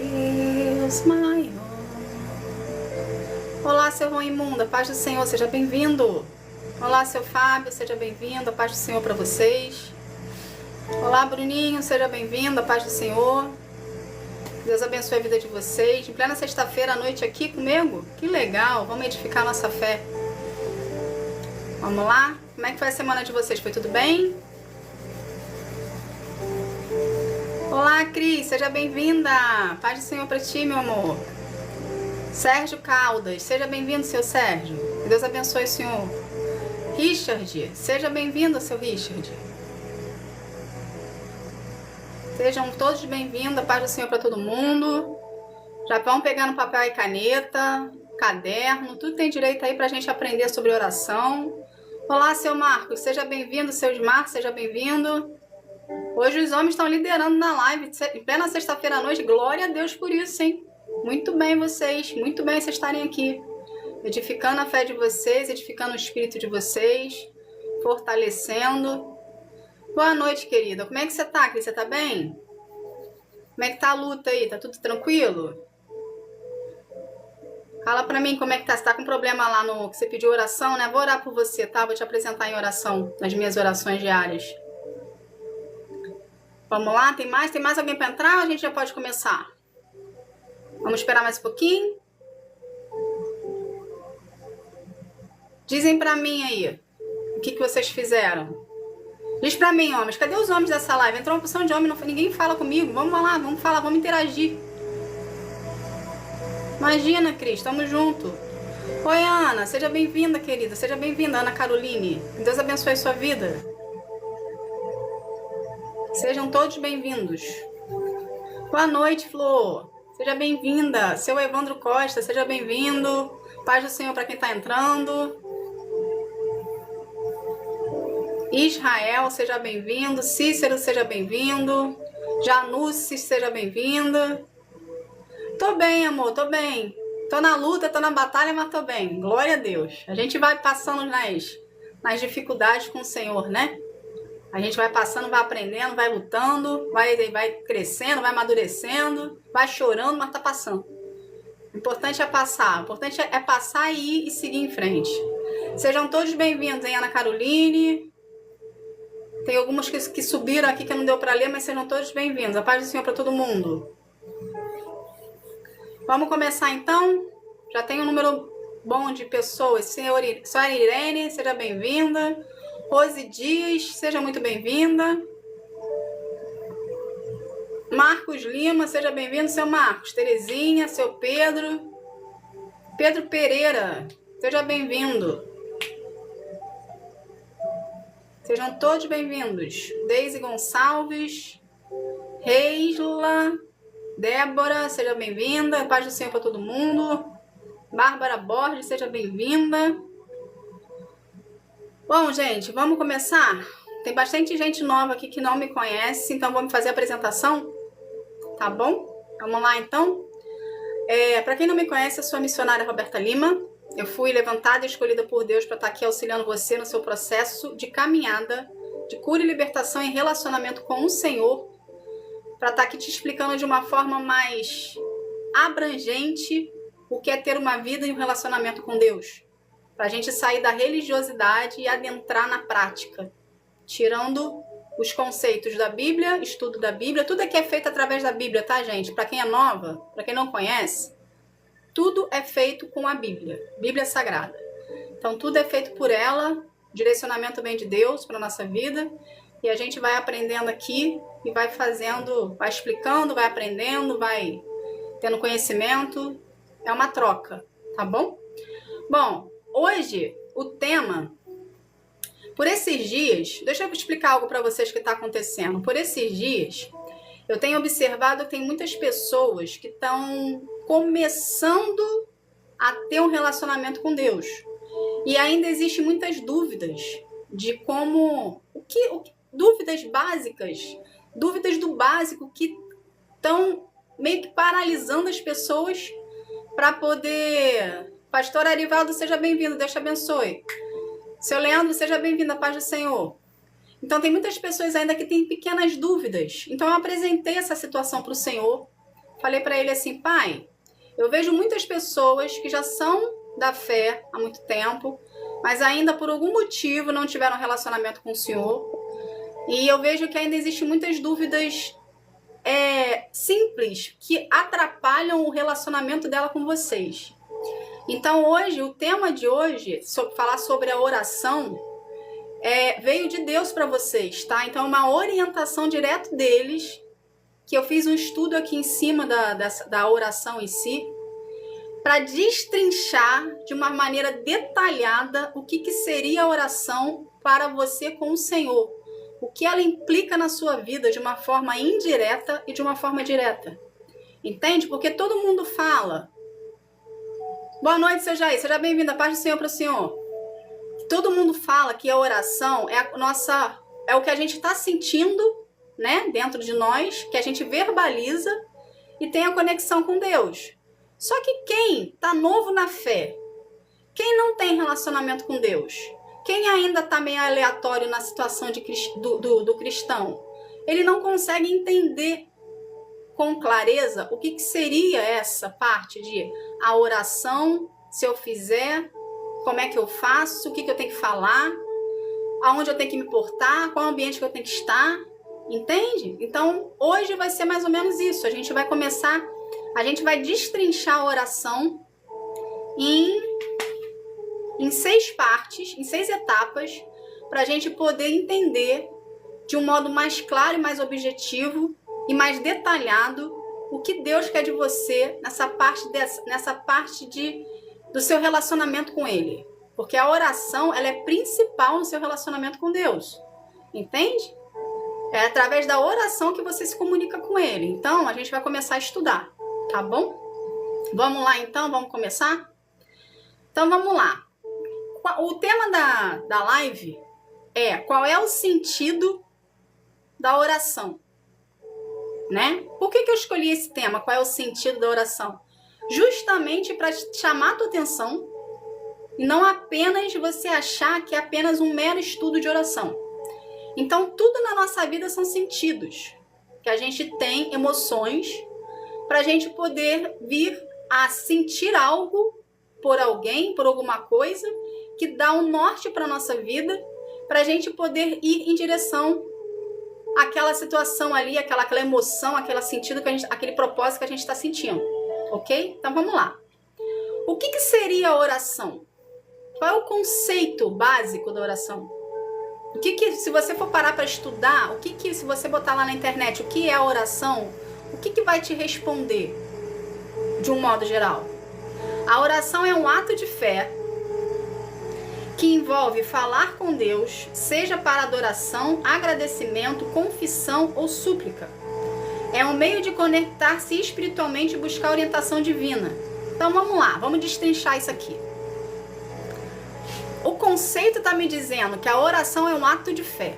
Deus maior. Olá, seu Raimundo, a paz do Senhor, seja bem-vindo. Olá, seu Fábio, seja bem-vindo, a paz do Senhor para vocês. Olá, Bruninho, seja bem-vindo, a paz do Senhor. Deus abençoe a vida de vocês. Em plena sexta-feira à noite aqui comigo? Que legal, vamos edificar nossa fé. Vamos lá? Como é que foi a semana de vocês? Foi tudo bem? Olá, Cris, seja bem-vinda. Paz do Senhor para ti, meu amor. Sérgio Caldas, seja bem-vindo, seu Sérgio. Que Deus abençoe o senhor. Richard, seja bem-vindo, seu Richard. Sejam todos bem-vindos, a paz do Senhor para todo mundo. Já vão pegando papel e caneta, caderno, tudo tem direito aí para a gente aprender sobre oração. Olá, seu Marcos, seja bem-vindo, seu Ismar, seja bem-vindo. Hoje os homens estão liderando na live, em plena sexta-feira à noite, glória a Deus por isso, hein? Muito bem vocês, muito bem vocês estarem aqui, edificando a fé de vocês, edificando o espírito de vocês, fortalecendo. Boa noite, querida. Como é que você tá, Cris? Você tá bem? Como é que tá a luta aí? Tá tudo tranquilo? Fala pra mim como é que tá. Você tá com problema lá no que você pediu oração, né? Vou orar por você, tá? Vou te apresentar em oração, nas minhas orações diárias. Vamos lá? Tem mais alguém pra entrar ou a gente já pode começar? Vamos esperar mais um pouquinho? Dizem pra mim aí, o que vocês fizeram? Diz pra mim, homens, cadê os homens dessa live? Entrou uma porção de homem, ninguém fala comigo. Vamos lá, vamos falar, vamos interagir. Imagina, Cris, tamo junto. Oi, Ana, seja bem-vinda, querida. Seja bem-vinda, Ana Caroline. Deus abençoe a sua vida. Sejam todos bem-vindos. Boa noite, Flor. Seja bem-vinda. Seu Evandro Costa, seja bem-vindo. Paz do Senhor para quem tá entrando. Israel, seja bem-vindo. Cícero, seja bem-vindo. Januce, seja bem-vinda. Tô bem, amor, tô bem. Tô na luta, tô na batalha, mas tô bem. Glória a Deus. A gente vai passando nas dificuldades com o Senhor, né? A gente vai passando, vai aprendendo, vai lutando, vai crescendo, vai amadurecendo, vai chorando, mas tá passando. O importante é passar. O importante é passar e ir e seguir em frente. Sejam todos bem-vindos, hein, Ana Caroline. Tem algumas que subiram aqui que não deu para ler, mas sejam todos bem-vindos. A paz do Senhor para todo mundo. Vamos começar então? Já tem um número bom de pessoas. Senhora Irene, seja bem-vinda. Rose Dias, seja muito bem-vinda. Marcos Lima, seja bem-vindo, seu Marcos. Terezinha, seu Pedro. Pedro Pereira, seja bem-vindo. Sejam todos bem-vindos. Deise Gonçalves, Reisla, Débora, seja bem-vinda. Paz do Senhor para todo mundo. Bárbara Borges, seja bem-vinda. Bom, gente, vamos começar? Tem bastante gente nova aqui que não me conhece, então vamos fazer a apresentação, tá bom? Vamos lá, então. Para quem não me conhece, eu sou a missionária Roberta Lima. Eu fui levantada e escolhida por Deus para estar aqui auxiliando você no seu processo de caminhada, de cura e libertação em relacionamento com o Senhor, para estar aqui te explicando de uma forma mais abrangente o que é ter uma vida e um relacionamento com Deus. Para a gente sair da religiosidade e adentrar na prática, tirando os conceitos da Bíblia, estudo da Bíblia, tudo aqui é feito através da Bíblia, tá, gente? Para quem é nova, para quem não conhece, tudo é feito com a Bíblia, Bíblia Sagrada. Então, tudo é feito por ela, direcionamento bem de Deus para nossa vida, e a gente vai aprendendo aqui e vai fazendo, vai explicando, vai aprendendo, vai tendo conhecimento, é uma troca, tá bom? Bom, hoje, o tema, por esses dias, deixa eu explicar algo para vocês que está acontecendo. Por esses dias, eu tenho observado que tem muitas pessoas que estão começando a ter um relacionamento com Deus. E ainda existem muitas dúvidas de como, dúvidas básicas, dúvidas do básico que estão meio que paralisando as pessoas para poder... Pastor Arivaldo, seja bem-vindo, Deus te abençoe. Seu Leandro, seja bem-vindo, a paz do Senhor. Então, tem muitas pessoas ainda que têm pequenas dúvidas. Então, eu apresentei essa situação para o Senhor. falei para ele assim: pai, eu vejo muitas pessoas que já são da fé há muito tempo, mas ainda por algum motivo não tiveram relacionamento com o Senhor. E eu vejo que ainda existem muitas dúvidas simples que atrapalham o relacionamento dela com vocês. Então hoje, o tema de hoje, falar sobre a oração, veio de Deus para vocês, tá? Então é uma orientação direto deles, que eu fiz um estudo aqui em cima da oração em si, para destrinchar de uma maneira detalhada o que seria a oração para você com o Senhor. O que ela implica na sua vida de uma forma indireta e de uma forma direta. Entende? Porque todo mundo fala. Boa noite, seu Jair. Seja bem-vindo. A paz do Senhor para o Senhor. Todo mundo fala que a oração é o que a gente está sentindo, né, dentro de nós, que a gente verbaliza e tem a conexão com Deus. Só que quem está novo na fé, quem não tem relacionamento com Deus, quem ainda está meio aleatório na situação do cristão, ele não consegue entender com clareza o que seria essa parte de a oração, se eu fizer, como é que eu faço, o que eu tenho que falar, aonde eu tenho que me portar, qual ambiente que eu tenho que estar, entende? Então, hoje vai ser mais ou menos isso. A gente vai destrinchar a oração em 6 partes, em 6 etapas, para a gente poder entender de um modo mais claro e mais objetivo e mais detalhado o que Deus quer de você nessa parte do seu relacionamento com Ele. Porque a oração, ela é principal no seu relacionamento com Deus. Entende? É através da oração que você se comunica com Ele. Então, a gente vai começar a estudar, tá bom? Vamos lá, então? Vamos começar? Então, vamos lá. O tema da live é: qual é o sentido da oração? Né? Por que eu escolhi esse tema? Qual é o sentido da oração? Justamente para chamar a tua atenção e não apenas você achar que é apenas um mero estudo de oração. Então, tudo na nossa vida são sentidos, que a gente tem emoções para a gente poder vir a sentir algo por alguém, por alguma coisa, que dá um norte para a nossa vida, para a gente poder ir em direção àquela situação ali, aquela emoção, aquele sentido, aquele propósito que a gente está sentindo. Ok? Então vamos lá. O que seria a oração? Qual é o conceito básico da oração? Se você for parar para estudar, se você botar lá na internet o que é a oração, o que vai te responder de um modo geral? A oração é um ato de fé que envolve falar com Deus, seja para adoração, agradecimento, confissão ou súplica. É um meio de conectar-se espiritualmente e buscar orientação divina. Então vamos lá, vamos destrinchar isso aqui. O conceito está me dizendo que a oração é um ato de fé.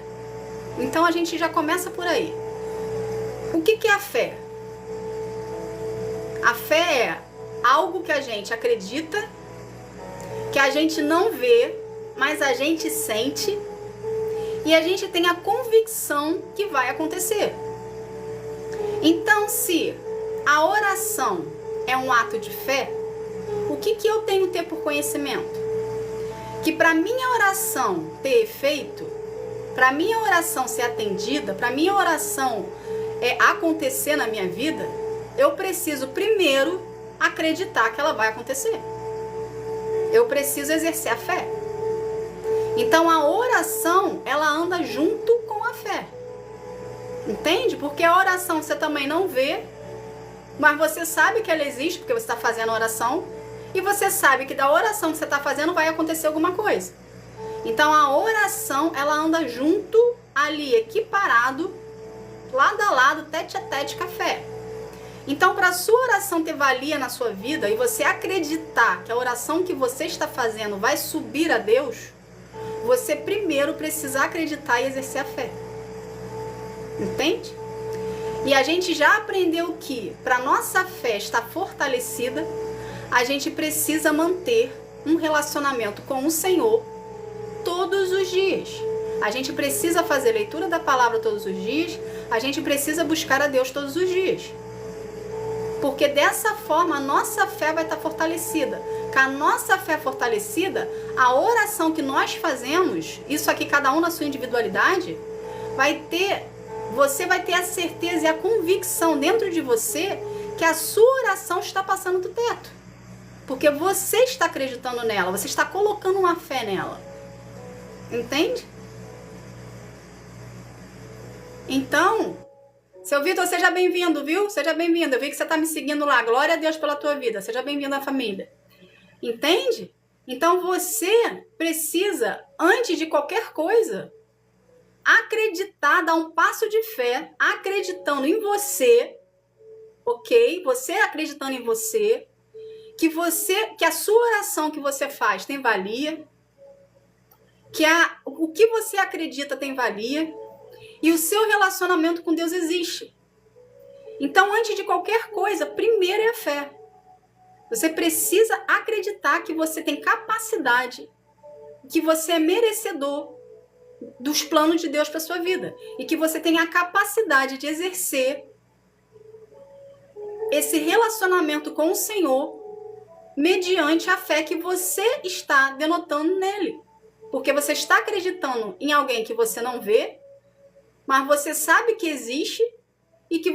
Então a gente já começa por aí. O que é a fé? A fé é algo que a gente acredita, que a gente não vê, mas a gente sente e a gente tem a convicção que vai acontecer. Então, se a oração é um ato de fé, o que eu tenho que ter por conhecimento? Que para minha oração ter efeito, para minha oração ser atendida, para minha oração acontecer na minha vida, eu preciso primeiro acreditar que ela vai acontecer. Eu preciso exercer a fé. Então a oração, ela anda junto com a fé. Entende? Porque a oração você também não vê, mas você sabe que ela existe porque você está fazendo a oração, e você sabe que da oração que você está fazendo vai acontecer alguma coisa. Então a oração, ela anda junto, ali, equiparado, lado a lado, tete a tete com a fé. Então, para a sua oração ter valia na sua vida e você acreditar que a oração que você está fazendo vai subir a Deus, você primeiro precisa acreditar e exercer a fé. Entende? E a gente já aprendeu que, para nossa fé estar fortalecida, a gente precisa manter um relacionamento com o Senhor todos os dias. A gente precisa fazer leitura da palavra todos os dias, a gente precisa buscar a Deus todos os dias. Porque dessa forma a nossa fé vai estar fortalecida. Com a nossa fé fortalecida, a oração que nós fazemos, isso aqui cada um na sua individualidade, você vai ter a certeza e a convicção dentro de você que a sua oração está passando do teto. Porque você está acreditando nela, você está colocando uma fé nela. Entende? Então, seu Vitor, seja bem-vindo, viu? Seja bem-vindo. Eu vi que você está me seguindo lá. Glória a Deus pela tua vida. Seja bem-vindo à família. Entende? Então você precisa, antes de qualquer coisa, acreditar, dar um passo de fé, acreditando em você, ok? Você acreditando em você, que a sua oração que você faz tem valia, que o que você acredita tem valia, e o seu relacionamento com Deus existe. Então, antes de qualquer coisa, primeiro é a fé. Você precisa acreditar que você tem capacidade, que você é merecedor dos planos de Deus para sua vida e que você tem a capacidade de exercer esse relacionamento com o Senhor mediante a fé que você está denotando nele. Porque você está acreditando em alguém que você não vê, mas você sabe que existe e que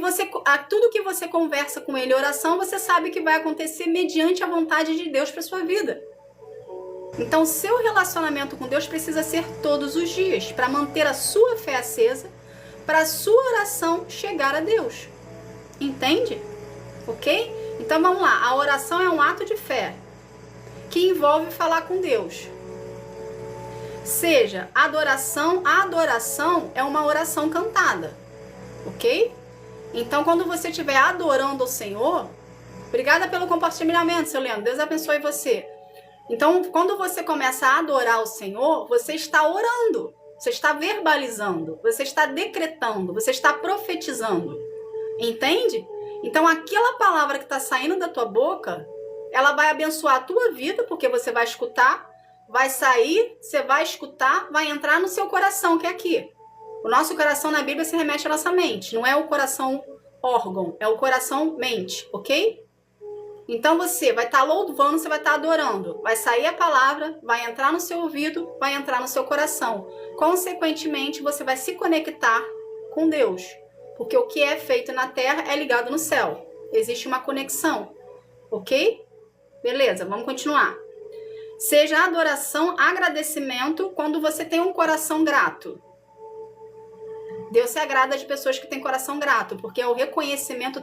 tudo que você conversa com ele, oração, você sabe que vai acontecer mediante a vontade de Deus para sua vida. Então, seu relacionamento com Deus precisa ser todos os dias, para manter a sua fé acesa, para a sua oração chegar a Deus. Entende? Ok? Então, vamos lá. A oração é um ato de fé, que envolve falar com Deus. Seja adoração, a adoração é uma oração cantada. Ok? Então, quando você estiver adorando o Senhor, obrigada pelo compartilhamento, seu Leandro. Deus abençoe você. Então, quando você começa a adorar o Senhor, você está orando, você está verbalizando, você está decretando, você está profetizando. Entende? Então, aquela palavra que está saindo da tua boca, ela vai abençoar a tua vida, porque você vai escutar, vai sair, você vai escutar, vai entrar no seu coração, que é aqui. O nosso coração na Bíblia se remete à nossa mente, não é o coração órgão, é o coração mente, ok? Então você vai estar louvando, você vai estar adorando. Vai sair a palavra, vai entrar no seu ouvido, vai entrar no seu coração. Consequentemente, você vai se conectar com Deus. Porque o que é feito na terra é ligado no céu. Existe uma conexão. Ok? Beleza, vamos continuar. Seja adoração, agradecimento quando você tem um coração grato. Deus se agrada de pessoas que têm coração grato, porque é o reconhecimento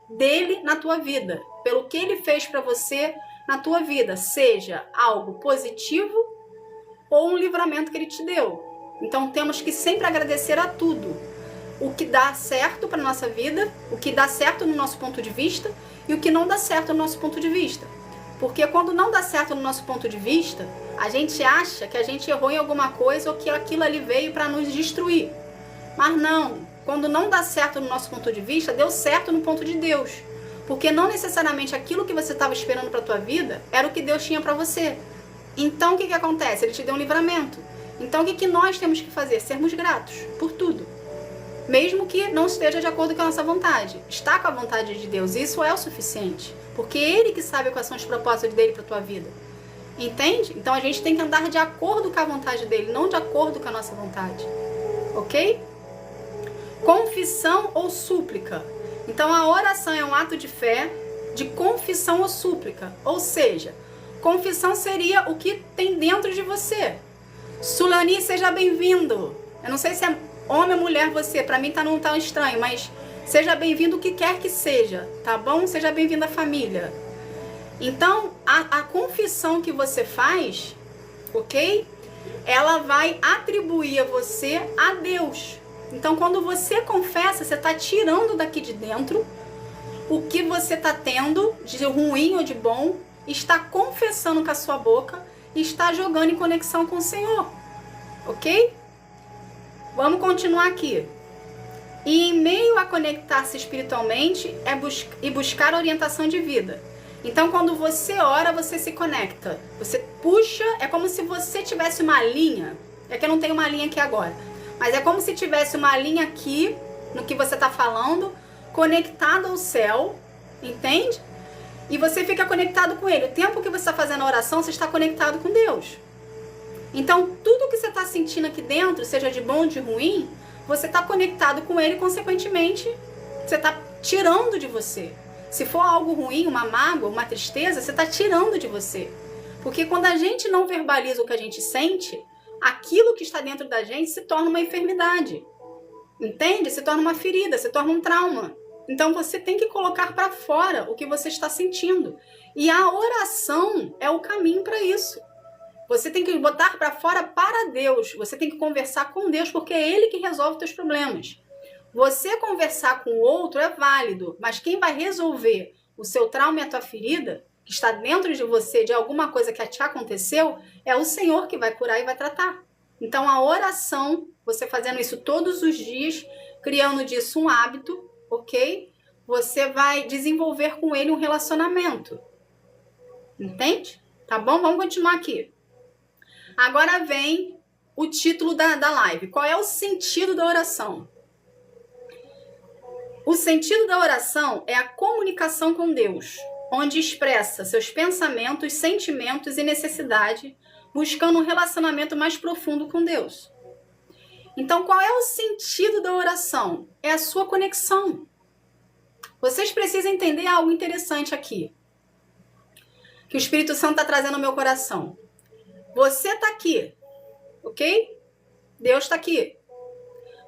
dele na tua vida, pelo que ele fez para você na tua vida, seja algo positivo ou um livramento que ele te deu. Então temos que sempre agradecer a tudo, o que dá certo para nossa vida, o que dá certo no nosso ponto de vista e o que não dá certo no nosso ponto de vista. Porque quando não dá certo no nosso ponto de vista, a gente acha que a gente errou em alguma coisa ou que aquilo ali veio para nos destruir. Mas não. Quando não dá certo no nosso ponto de vista, deu certo no ponto de Deus. Porque não necessariamente aquilo que você estava esperando para a tua vida era o que Deus tinha para você. Então o que acontece? Ele te deu um livramento. Então o que nós temos que fazer? Sermos gratos por tudo. Mesmo que não esteja de acordo com a nossa vontade. Está com a vontade de Deus. Isso é o suficiente. Porque Ele que sabe quais são os propósitos dele para a tua vida. Entende? Então a gente tem que andar de acordo com a vontade dele, não de acordo com a nossa vontade. Ok? Confissão ou súplica. Então a oração é um ato de fé, de confissão ou súplica. Ou seja, confissão seria o que tem dentro de você. Sulani, seja bem-vindo. Eu não sei se é homem ou mulher você, para mim não tá estranho, mas seja bem-vindo o que quer que seja, tá bom? Seja bem-vindo à família. Então, a confissão que você faz, ok? Ela vai atribuir a você a Deus. Então, quando você confessa, você está tirando daqui de dentro o que você está tendo de ruim ou de bom, está confessando com a sua boca e está jogando em conexão com o Senhor. Ok? Vamos continuar aqui. E em meio a conectar-se espiritualmente e buscar orientação de vida. Então, quando você ora, você se conecta. Você puxa, é como se você tivesse uma linha. É que eu não tenho uma linha aqui agora. Mas é como se tivesse uma linha aqui, no que você está falando, conectada ao céu, Entende? E você fica conectado com ele. O tempo que você está fazendo a oração, você está conectado com Deus. Então, tudo que você está sentindo aqui dentro, seja de bom ou de ruim, você está conectado com ele, consequentemente, você está tirando de você. Se for algo ruim, uma mágoa, uma tristeza, você está tirando de você. Porque quando a gente não verbaliza o que a gente sente, aquilo que está dentro da gente se torna uma enfermidade. Entende? Se torna uma ferida, se torna um trauma. Então você tem que colocar para fora o que você está sentindo. E a oração é o caminho para isso. Você tem que botar para fora para Deus. Você tem que conversar com Deus, porque é Ele que resolve os teus problemas. Você conversar com o outro é válido, mas quem vai resolver o seu trauma e a tua ferida, que está dentro de você, de alguma coisa que te aconteceu, é o Senhor que vai curar e vai tratar. Então a oração, você fazendo isso todos os dias, criando disso um hábito, ok? Você vai desenvolver com ele um relacionamento. Entende? Tá bom? Vamos continuar aqui. Agora vem o título da live. Qual é o sentido da oração? O sentido da oração é a comunicação com Deus, onde expressa seus pensamentos, sentimentos e necessidade, buscando um relacionamento mais profundo com Deus. Então, qual é o sentido da oração? É a sua conexão. Vocês precisam entender algo interessante aqui, que o Espírito Santo está trazendo ao meu coração. Você está aqui, ok? Deus está aqui.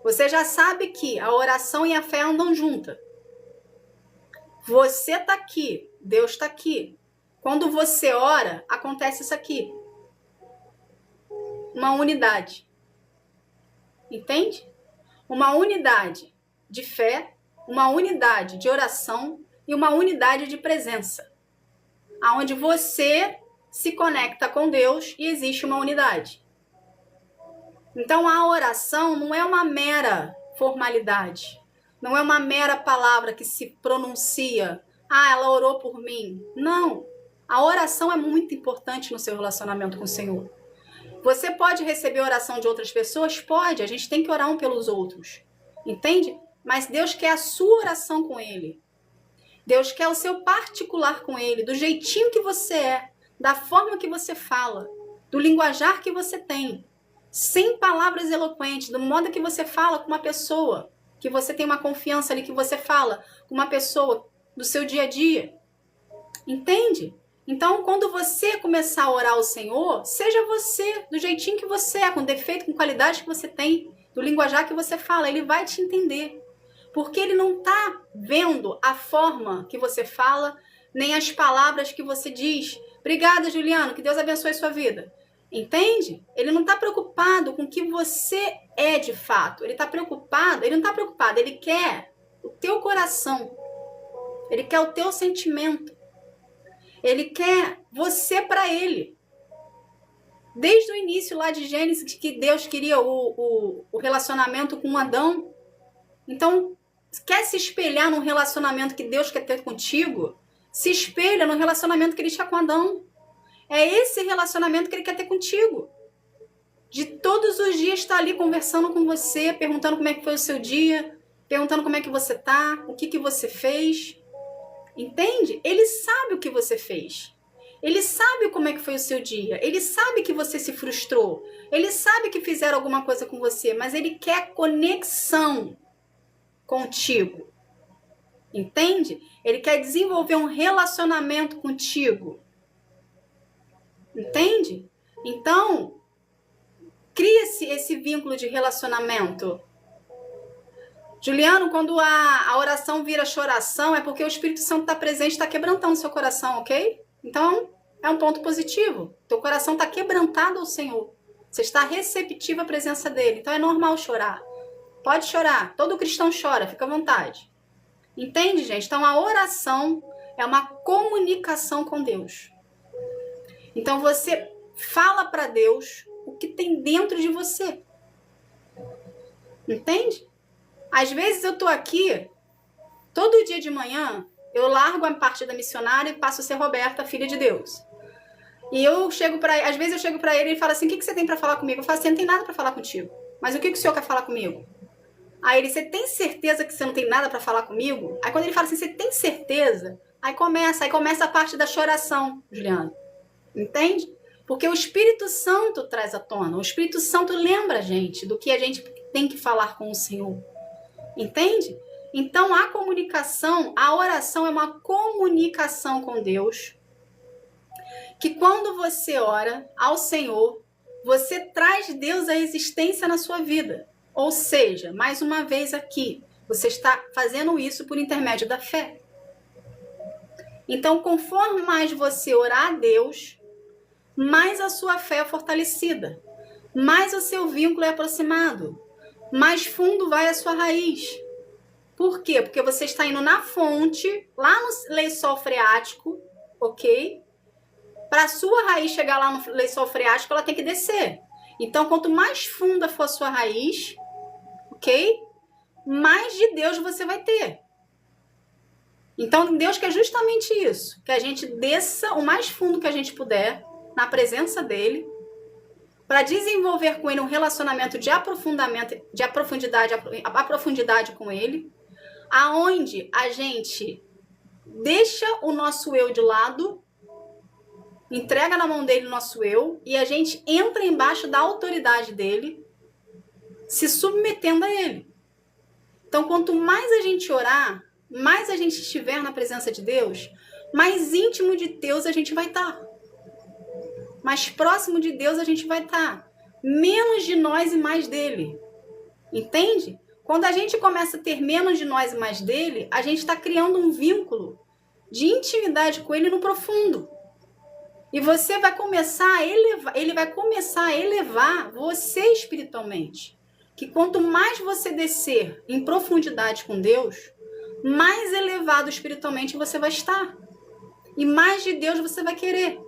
Você já sabe que a oração e a fé andam juntas. Você está aqui, Deus está aqui. Quando você ora, acontece isso aqui. Uma unidade. Entende? Uma unidade de fé, uma unidade de oração e uma unidade de presença. Aonde você se conecta com Deus e existe uma unidade. Então a oração não é uma mera formalidade. Não é uma mera palavra que se pronuncia. Ah, ela orou por mim. Não. A oração é muito importante no seu relacionamento com o Senhor. Você pode receber oração de outras pessoas? Pode, a gente tem que orar um pelos outros. Entende? Mas Deus quer a sua oração com Ele. Deus quer o seu particular com Ele, do jeitinho que você é, da forma que você fala, do linguajar que você tem, sem palavras eloquentes, do modo que você fala com uma pessoa, que você tem uma confiança ali, que você fala com uma pessoa do seu dia a dia. Entende? Então, quando você começar a orar ao Senhor, seja você, do jeitinho que você é, com defeito, com qualidade que você tem, do linguajar que você fala, Ele vai te entender. Porque Ele não está vendo a forma que você fala, nem as palavras que você diz. Obrigada, Juliano, que Deus abençoe a sua vida. Entende? Ele não está preocupado com o que você é de fato. Ele está preocupado, ele não está preocupado, ele quer o teu coração. Ele quer o teu sentimento. Ele quer você para ele. Desde o início lá de Gênesis, que Deus queria o relacionamento com Adão. Então, quer se espelhar num relacionamento que Deus quer ter contigo? Se espelha no relacionamento que ele tinha com Adão. É esse relacionamento que ele quer ter contigo. De todos os dias estar ali conversando com você, perguntando como é que foi o seu dia, perguntando como é que você tá, o que você fez. Entende? Ele sabe o que você fez. Ele sabe como é que foi o seu dia. Ele sabe que você se frustrou. Ele sabe que fizeram alguma coisa com você, mas ele quer conexão contigo. Entende? Ele quer desenvolver um relacionamento contigo. Entende? Então, cria-se esse vínculo de relacionamento. Juliano, quando a oração vira choração, é porque o Espírito Santo está presente, está quebrantando o seu coração, ok? Então, é um ponto positivo. Teu coração está quebrantado ao Senhor. Você está receptivo à presença dele. Então, é normal chorar. Pode chorar. Todo cristão chora, fica à vontade. Entende, gente? Então, a oração é uma comunicação com Deus. Então, você fala para Deus o que tem dentro de você. Entende? Às vezes eu tô aqui, todo dia de manhã, eu largo a parte da missionária e passo a ser Roberta, filha de Deus. E às vezes eu chego para ele e falo assim, o que você tem para falar comigo? Eu falo assim, não tem nada para falar contigo. Mas o que o senhor quer falar comigo? Aí ele, você tem certeza que você não tem nada para falar comigo? Aí quando ele fala assim, você tem certeza? Aí começa a parte da choração, Juliana. Entende? Porque o Espírito Santo traz à tona. O Espírito Santo lembra a gente do que a gente tem que falar com o Senhor. Entende? Então, a comunicação, a oração é uma comunicação com Deus. Que quando você ora ao Senhor, você traz Deus à existência na sua vida. Ou seja, mais uma vez aqui, você está fazendo isso por intermédio da fé. Então, conforme mais você orar a Deus, mais a sua fé é fortalecida, mais o seu vínculo é aproximado, mais fundo vai a sua raiz. Por quê? Porque você está indo na fonte, lá no lençol freático, ok? Para a sua raiz chegar lá no lençol freático, ela tem que descer. Então, quanto mais funda for a sua raiz, ok? Mais de Deus você vai ter. Então, Deus quer justamente isso, que a gente desça o mais fundo que a gente puder, na presença dele, para desenvolver com ele um relacionamento de aprofundamento, de profundidade com ele, aonde a gente deixa o nosso eu de lado, entrega na mão dele o nosso eu, e a gente entra embaixo da autoridade dele, se submetendo a ele. Então, quanto mais a gente orar, mais a gente estiver na presença de Deus, mais íntimo de Deus a gente vai estar. Mais próximo de Deus a gente vai estar. Menos de nós e mais dele. Entende? Quando a gente começa a ter menos de nós e mais dele, a gente está criando um vínculo de intimidade com ele no profundo. E você vai começar a elevar, ele vai começar a elevar você espiritualmente. Que quanto mais você descer em profundidade com Deus, mais elevado espiritualmente você vai estar. E mais de Deus você vai querer.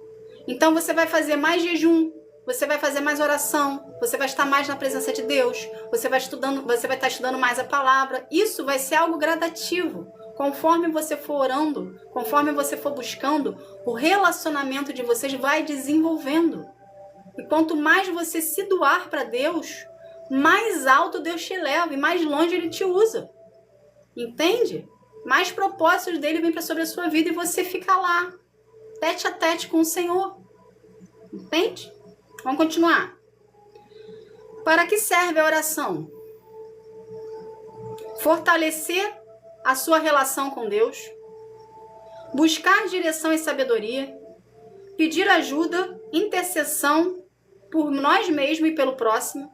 Então você vai fazer mais jejum, você vai fazer mais oração, você vai estar mais na presença de Deus, você vai estar estudando mais a palavra. Isso vai ser algo gradativo. Conforme você for orando, conforme você for buscando, o relacionamento de vocês vai desenvolvendo. E quanto mais você se doar para Deus, mais alto Deus te leva e mais longe Ele te usa. Entende? Mais propósitos dele vêm para sobre a sua vida e você fica lá, tete a tete com o Senhor. Entende? Vamos continuar. Para que serve a oração? Fortalecer a sua relação com Deus, buscar direção e sabedoria, pedir ajuda, intercessão por nós mesmos e pelo próximo,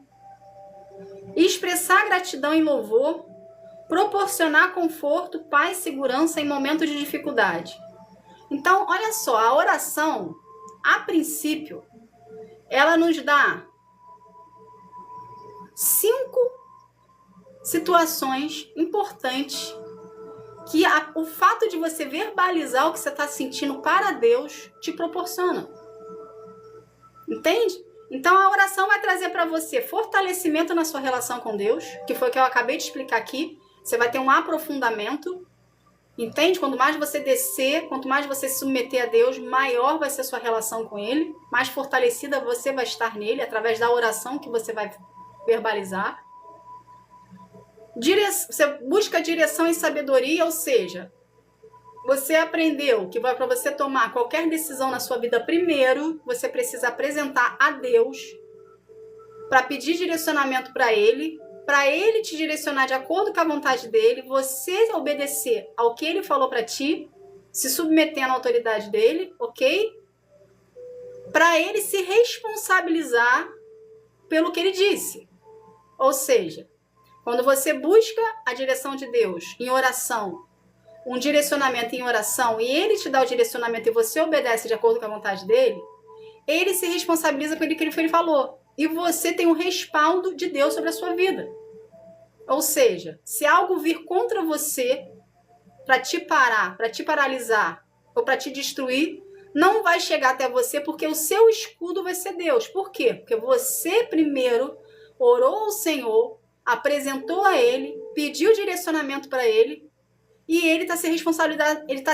expressar gratidão e louvor, proporcionar conforto, paz e segurança em momentos de dificuldade. Então, olha só, a oração, a princípio, ela nos dá 5 situações importantes que o fato de você verbalizar o que você está sentindo para Deus te proporciona. Entende? Então, a oração vai trazer para você fortalecimento na sua relação com Deus, que foi o que eu acabei de explicar aqui. Você vai ter um aprofundamento. Entende? Quanto mais você descer, quanto mais você se submeter a Deus, maior vai ser a sua relação com Ele, mais fortalecida você vai estar nele, através da oração que você vai verbalizar. Você busca direção e sabedoria, ou seja, você aprendeu que para você tomar qualquer decisão na sua vida, primeiro você precisa apresentar a Deus para pedir direcionamento para Ele te direcionar de acordo com a vontade dele, você obedecer ao que ele falou para ti, se submetendo à autoridade dele, ok? Para ele se responsabilizar pelo que ele disse. Ou seja, quando você busca a direção de Deus em oração, um direcionamento em oração, e ele te dá o direcionamento e você obedece de acordo com a vontade dele, ele se responsabiliza pelo que ele falou. E você tem um respaldo de Deus sobre a sua vida. Ou seja, se algo vir contra você para te parar, para te paralisar ou para te destruir, não vai chegar até você porque o seu escudo vai ser Deus. Por quê? Porque você primeiro orou ao Senhor, apresentou a Ele, pediu direcionamento para Ele e Ele está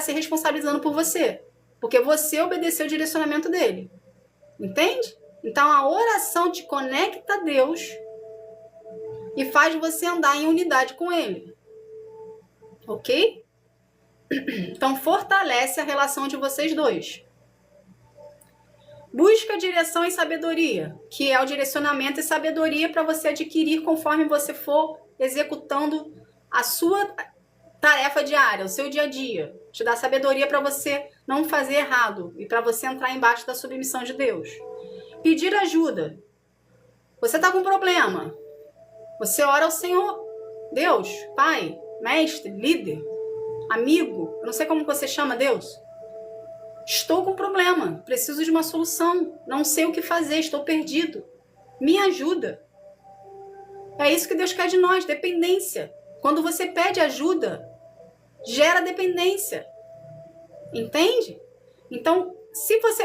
se responsabilizando por você. Porque você obedeceu o direcionamento dele. Entende? Então a oração te conecta a Deus e faz você andar em unidade com Ele. Ok? Então, fortalece a relação de vocês dois. Busca direção e sabedoria, que é o direcionamento e sabedoria para você adquirir conforme você for executando a sua tarefa diária, o seu dia a dia. Te dá sabedoria para você não fazer errado e para você entrar embaixo da submissão de Deus. Pedir ajuda. Você está com um problema. Você ora ao Senhor. Deus, Pai, Mestre, Líder, Amigo. Eu não sei como você chama Deus. Estou com um problema. Preciso de uma solução. Não sei o que fazer. Estou perdido. Me ajuda. É isso que Deus quer de nós. Dependência. Quando você pede ajuda, gera dependência. Entende? Então,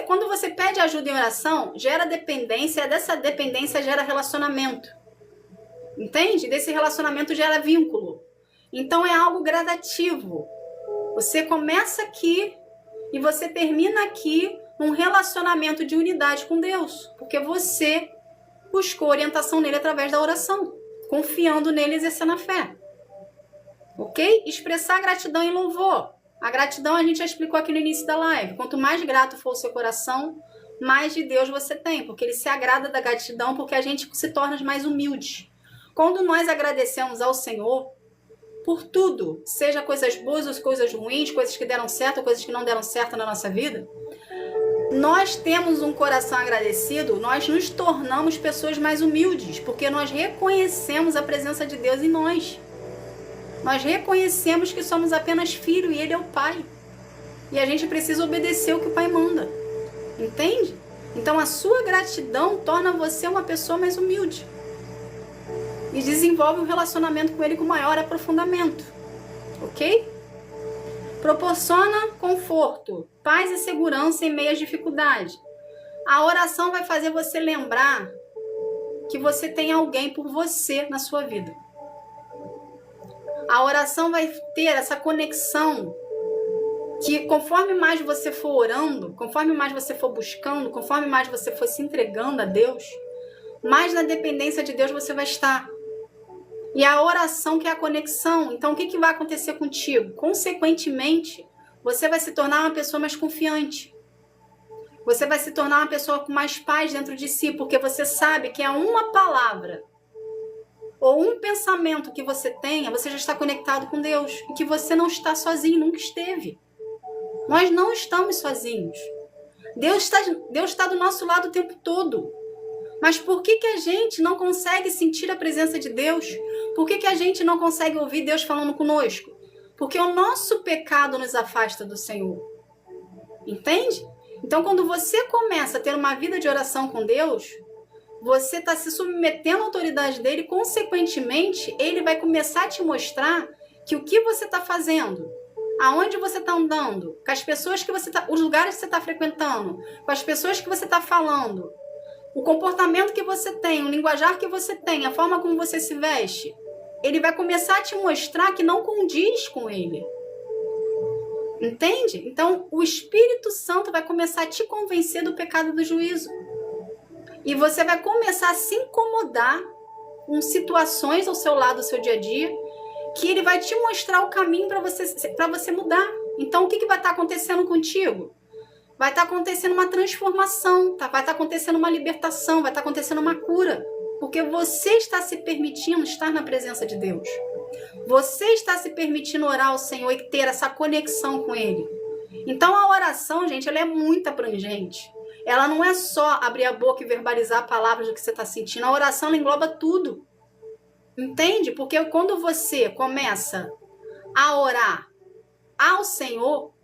quando você pede ajuda em oração, gera dependência, dessa dependência gera relacionamento. Entende? Desse relacionamento gera vínculo. Então é algo gradativo. Você começa aqui e você termina aqui num relacionamento de unidade com Deus, porque você buscou orientação nele através da oração, confiando nele e exercendo a fé. Ok? Expressar gratidão e louvor. A gratidão a gente já explicou aqui no início da live. Quanto mais grato for o seu coração, mais de Deus você tem, porque ele se agrada da gratidão, porque a gente se torna mais humilde. Quando nós agradecemos ao Senhor por tudo, seja coisas boas ou coisas ruins, coisas que deram certo ou coisas que não deram certo na nossa vida, nós temos um coração agradecido, nós nos tornamos pessoas mais humildes, porque nós reconhecemos a presença de Deus em nós. Nós reconhecemos que somos apenas filho e Ele é o Pai. E a gente precisa obedecer o que o Pai manda. Entende? Então a sua gratidão torna você uma pessoa mais humilde. E desenvolve um relacionamento com Ele com maior aprofundamento. Ok? Proporciona conforto, paz e segurança em meio às dificuldades. A oração vai fazer você lembrar que você tem alguém por você na sua vida. A oração vai ter essa conexão que conforme mais você for orando, conforme mais você for buscando, conforme mais você for se entregando a Deus, mais na dependência de Deus você vai estar. E a oração que é a conexão. Então, o que vai acontecer contigo? Consequentemente, você vai se tornar uma pessoa mais confiante. Você vai se tornar uma pessoa com mais paz dentro de si, porque você sabe que é uma palavra ou um pensamento que você tenha, você já está conectado com Deus. E que você não está sozinho, nunca esteve. Nós não estamos sozinhos. Deus está do nosso lado o tempo todo. Mas por que a gente não consegue sentir a presença de Deus? Por que a gente não consegue ouvir Deus falando conosco? Porque o nosso pecado nos afasta do Senhor. Entende? Então, quando você começa a ter uma vida de oração com Deus, você está se submetendo à autoridade dele, consequentemente, ele vai começar a te mostrar que o que você está fazendo, aonde você está andando, com as pessoas que você está, os lugares que você está frequentando, com as pessoas que você está falando, o comportamento que você tem, o linguajar que você tem, a forma como você se veste, ele vai começar a te mostrar que não condiz com ele. Entende? Então, o Espírito Santo vai começar a te convencer do pecado do juízo. E você vai começar a se incomodar com situações ao seu lado, do seu dia a dia, que ele vai te mostrar o caminho para você mudar. Então, o que vai estar acontecendo contigo? Vai estar acontecendo uma transformação, tá? Vai estar acontecendo uma libertação, vai estar acontecendo uma cura. Porque você está se permitindo estar na presença de Deus. Você está se permitindo orar ao Senhor e ter essa conexão com Ele. Então a oração, gente, ela é muito abrangente. Ela não é só abrir a boca e verbalizar palavras do que você está sentindo. A oração ela engloba tudo. Entende? Porque quando você começa a orar ao Senhor,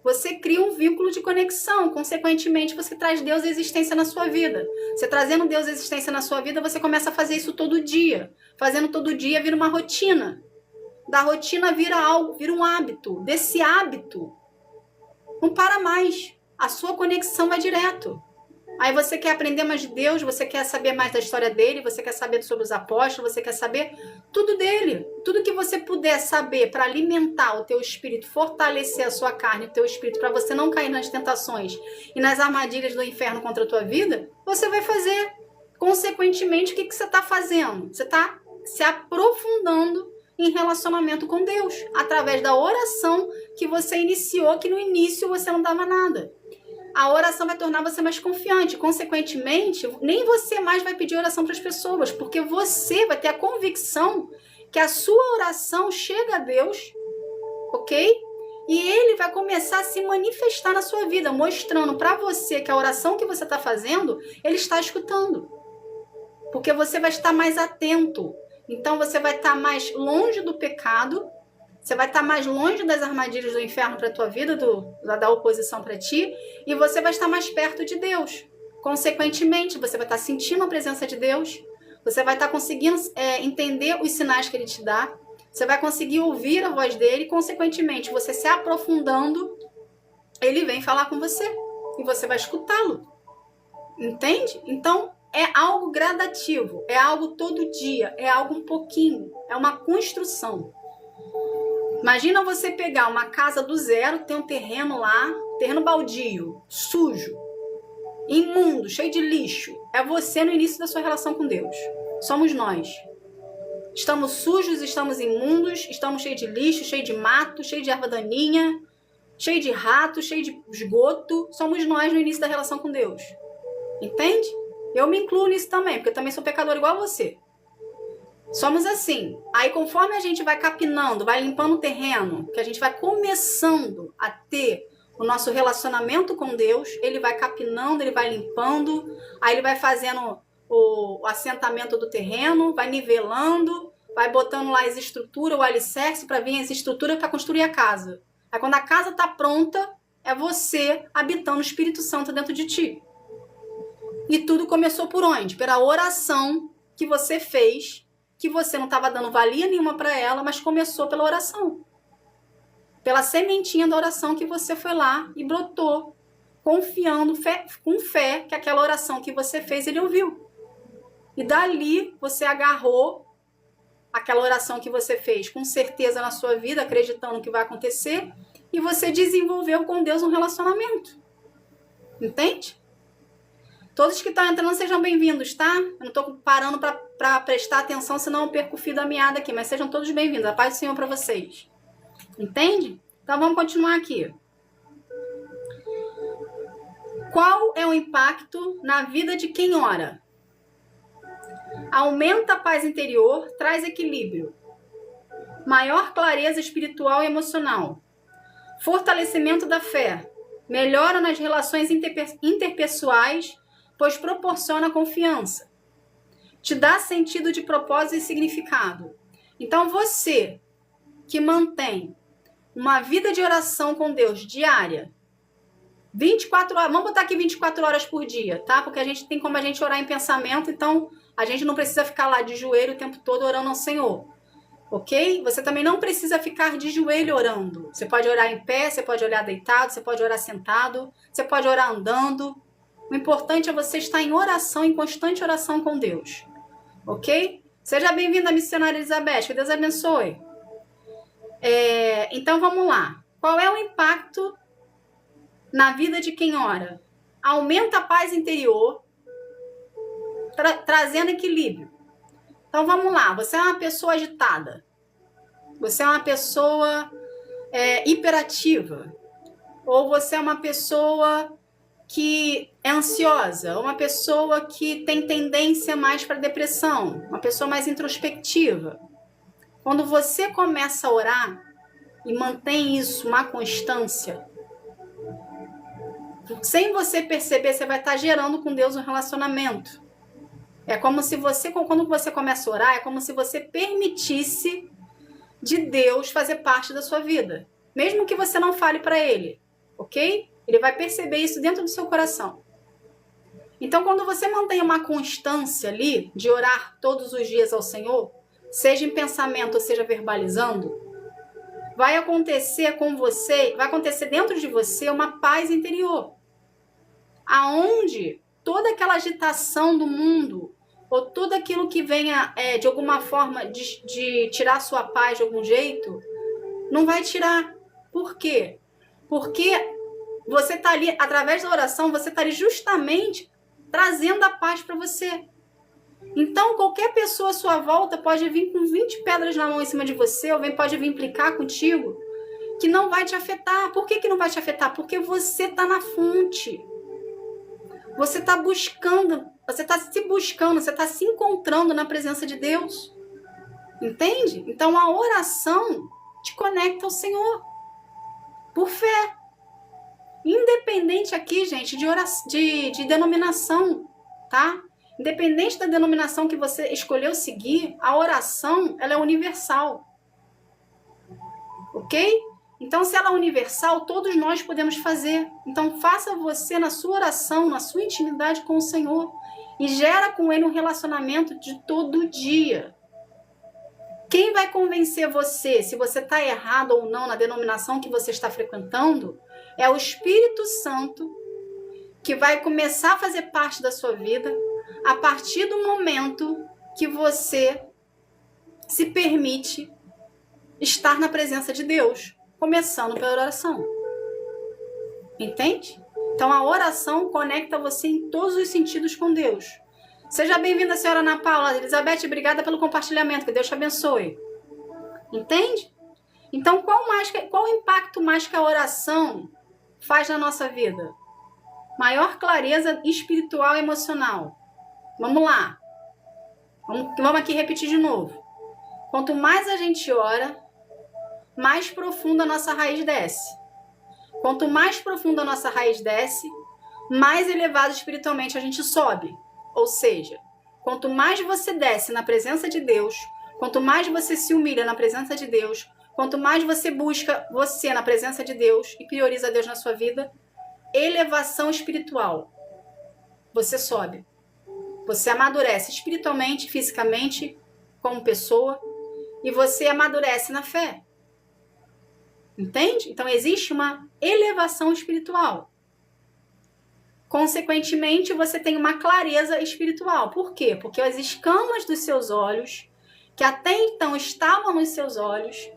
você cria um vínculo de conexão. Consequentemente, você traz Deus à existência na sua vida. Você trazendo Deus à existência na sua vida, você começa a fazer isso todo dia. Fazendo todo dia vira uma rotina. Da rotina vira algo, vira um hábito. Desse hábito, não para mais. A sua conexão vai direto. Aí você quer aprender mais de Deus, você quer saber mais da história dele, você quer saber sobre os apóstolos, você quer saber tudo dele. Tudo que você puder saber para alimentar o teu espírito, fortalecer a sua carne, o teu espírito, para você não cair nas tentações e nas armadilhas do inferno contra a tua vida, você vai fazer. Consequentemente, o que você está fazendo? Você está se aprofundando em relacionamento com Deus, através da oração que você iniciou, que no início você não dava nada. A oração vai tornar você mais confiante. Consequentemente, nem você mais vai pedir oração para as pessoas, porque você vai ter a convicção que a sua oração chega a Deus, ok? E Ele vai começar a se manifestar na sua vida, mostrando para você que a oração que você está fazendo, Ele está escutando. Porque você vai estar mais atento. Então você vai estar mais longe do pecado, você vai estar mais longe das armadilhas do inferno para a tua vida, da oposição para ti, e você vai estar mais perto de Deus. Consequentemente, você vai estar sentindo a presença de Deus, você vai estar conseguindo entender os sinais que Ele te dá, você vai conseguir ouvir a voz dele, e consequentemente, você se aprofundando, Ele vem falar com você, e você vai escutá-lo. Entende? Então, é algo gradativo, é algo todo dia, é algo um pouquinho, é uma construção. Imagina você pegar uma casa do zero, tem um terreno lá, terreno baldio, sujo, imundo, cheio de lixo. É você no início da sua relação com Deus. Somos nós. Estamos sujos, estamos imundos, estamos cheios de lixo, cheio de mato, cheio de erva daninha, cheio de rato, cheio de esgoto. Somos nós no início da relação com Deus. Entende? Eu me incluo nisso também, porque eu também sou pecador igual a você. Somos assim. Aí conforme a gente vai capinando, vai limpando o terreno, que a gente vai começando a ter o nosso relacionamento com Deus, Ele vai capinando, Ele vai limpando, aí Ele vai fazendo o assentamento do terreno, vai nivelando, vai botando lá as estruturas, o alicerce para vir as estruturas para construir a casa. Aí quando a casa está pronta, é você habitando o Espírito Santo dentro de ti. E tudo começou por onde? Pela oração que você fez, que você não estava dando valia nenhuma para ela, mas começou pela oração. Pela sementinha da oração que você foi lá e brotou, confiando com fé que aquela oração que você fez, Ele ouviu. E dali você agarrou aquela oração que você fez com certeza na sua vida, acreditando que vai acontecer, e você desenvolveu com Deus um relacionamento. Entende? Todos que estão entrando, sejam bem-vindos, tá? Eu não estou parando para prestar atenção, senão eu perco o fio da meada aqui. Mas sejam todos bem-vindos. A paz do Senhor para vocês. Entende? Então vamos continuar aqui. Qual é o impacto na vida de quem ora? Aumenta a paz interior, traz equilíbrio. Maior clareza espiritual e emocional. Fortalecimento da fé. Melhora nas relações interpessoais, pois proporciona confiança. Te dá sentido de propósito e significado. Então você que mantém uma vida de oração com Deus diária, 24 horas, vamos botar aqui 24 horas por dia, tá? Porque a gente tem como a gente orar em pensamento, então a gente não precisa ficar lá de joelho o tempo todo orando ao Senhor. Ok? Você também não precisa ficar de joelho orando. Você pode orar em pé, você pode orar deitado, você pode orar sentado, você pode orar andando. O importante é você estar em oração, em constante oração com Deus. Ok? Seja bem-vinda, missionária Elizabeth. Que Deus abençoe. Então vamos lá. Qual é o impacto na vida de quem ora? Aumenta a paz interior, trazendo equilíbrio. Então vamos lá. Você é uma pessoa agitada. Você é uma pessoa hiperativa. Ou você é uma pessoa que é ansiosa, uma pessoa que tem tendência mais para depressão, uma pessoa mais introspectiva. Quando você começa a orar e mantém isso, uma constância, sem você perceber, você vai estar gerando com Deus um relacionamento. É como se você, quando você começa a orar, é como se você permitisse de Deus fazer parte da sua vida. Mesmo que você não fale para Ele, ok? Ele vai perceber isso dentro do seu coração. Então, quando você mantém uma constância ali de orar todos os dias ao Senhor, seja em pensamento ou seja verbalizando, vai acontecer com você, vai acontecer dentro de você uma paz interior. Aonde toda aquela agitação do mundo, ou tudo aquilo que venha de alguma forma de tirar sua paz de algum jeito, não vai tirar. Por quê? Porque você está ali, através da oração, você está ali justamente trazendo a paz para você. Então, qualquer pessoa à sua volta pode vir com 20 pedras na mão em cima de você, ou pode vir implicar contigo, que não vai te afetar. Por que não vai te afetar? Porque você está na fonte. Você está buscando, você está se buscando, você está se encontrando na presença de Deus. Entende? Então, a oração te conecta ao Senhor. Por fé. Independente aqui, gente, de denominação, tá? Independente da denominação que você escolheu seguir, a oração, ela é universal. Ok? Então, se ela é universal, todos nós podemos fazer. Então, faça você na sua oração, na sua intimidade com o Senhor. E gera com Ele um relacionamento de todo dia. Quem vai convencer você, se você está errado ou não na denominação que você está frequentando, é o Espírito Santo, que vai começar a fazer parte da sua vida a partir do momento que você se permite estar na presença de Deus, começando pela oração. Entende? Então a oração conecta você em todos os sentidos com Deus. Seja bem-vinda, senhora Ana Paula. Elizabeth, obrigada pelo compartilhamento, que Deus te abençoe. Entende? Então qual impacto mais que a oração faz na nossa vida? Maior clareza espiritual e emocional. Vamos lá. Vamos aqui repetir de novo. Quanto mais a gente ora, mais profunda a nossa raiz desce. Quanto mais profunda a nossa raiz desce, mais elevado espiritualmente a gente sobe. Ou seja, quanto mais você desce na presença de Deus, quanto mais você se humilha na presença de Deus, quanto mais você busca você na presença de Deus e prioriza Deus na sua vida, elevação espiritual. Você sobe. Você amadurece espiritualmente, fisicamente, como pessoa, e você amadurece na fé. Entende? Então existe uma elevação espiritual. Consequentemente, você tem uma clareza espiritual. Por quê? Porque as escamas dos seus olhos, que até então estavam nos seus olhos,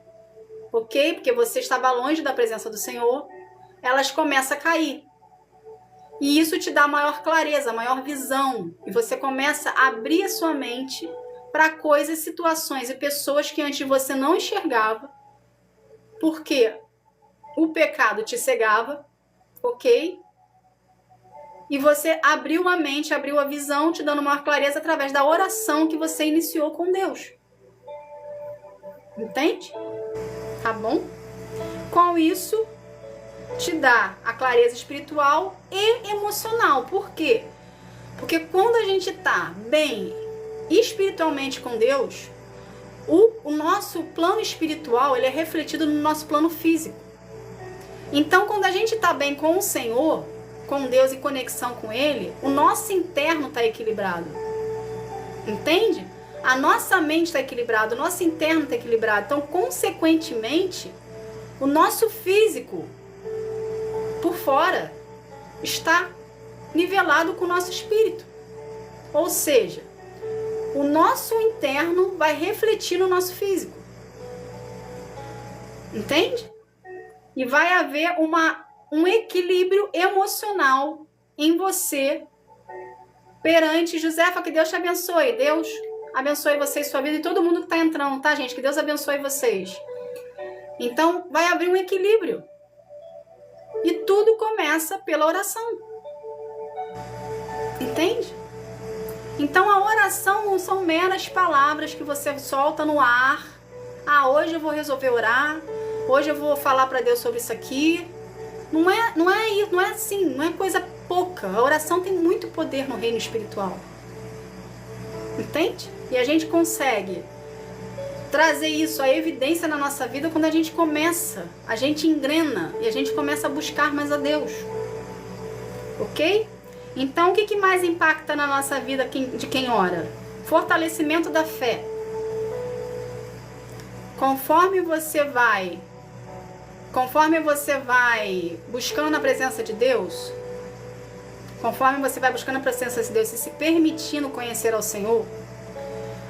ok? Porque você estava longe da presença do Senhor, elas começam a cair. E isso te dá maior clareza, maior visão. E você começa a abrir a sua mente para coisas, situações e pessoas que antes você não enxergava, porque o pecado te cegava, ok? E você abriu a mente, abriu a visão, te dando maior clareza através da oração que você iniciou com Deus. Entende? Tá bom? Com isso, te dá a clareza espiritual e emocional. Por quê? Porque quando a gente tá bem espiritualmente com Deus, o nosso plano espiritual, ele é refletido no nosso plano físico. Então, quando a gente tá bem com o Senhor, com Deus e conexão com Ele, o nosso interno tá equilibrado. Entende? A nossa mente está equilibrada, o nosso interno está equilibrado. Então, consequentemente, o nosso físico por fora está nivelado com o nosso espírito. Ou seja, o nosso interno vai refletir no nosso físico. Entende? E vai haver um equilíbrio emocional em você perante Josefa. Que Deus te abençoe. Deus abençoe você e sua vida e todo mundo que está entrando, tá, gente? Que Deus abençoe vocês. Então, vai abrir um equilíbrio. E tudo começa pela oração. Entende? Então, a oração não são meras palavras que você solta no ar. Ah, hoje eu vou resolver orar. Hoje eu vou falar para Deus sobre isso aqui. Não é assim, não é coisa pouca. A oração tem muito poder no reino espiritual. Entende? E a gente consegue trazer isso, a evidência na nossa vida quando a gente começa, a gente engrena e a gente começa a buscar mais a Deus. Ok? Então, o que mais impacta na nossa vida de quem ora? Fortalecimento da fé. Conforme você vai buscando a presença de Deus, conforme você vai buscando a presença de Deus e se permitindo conhecer ao Senhor,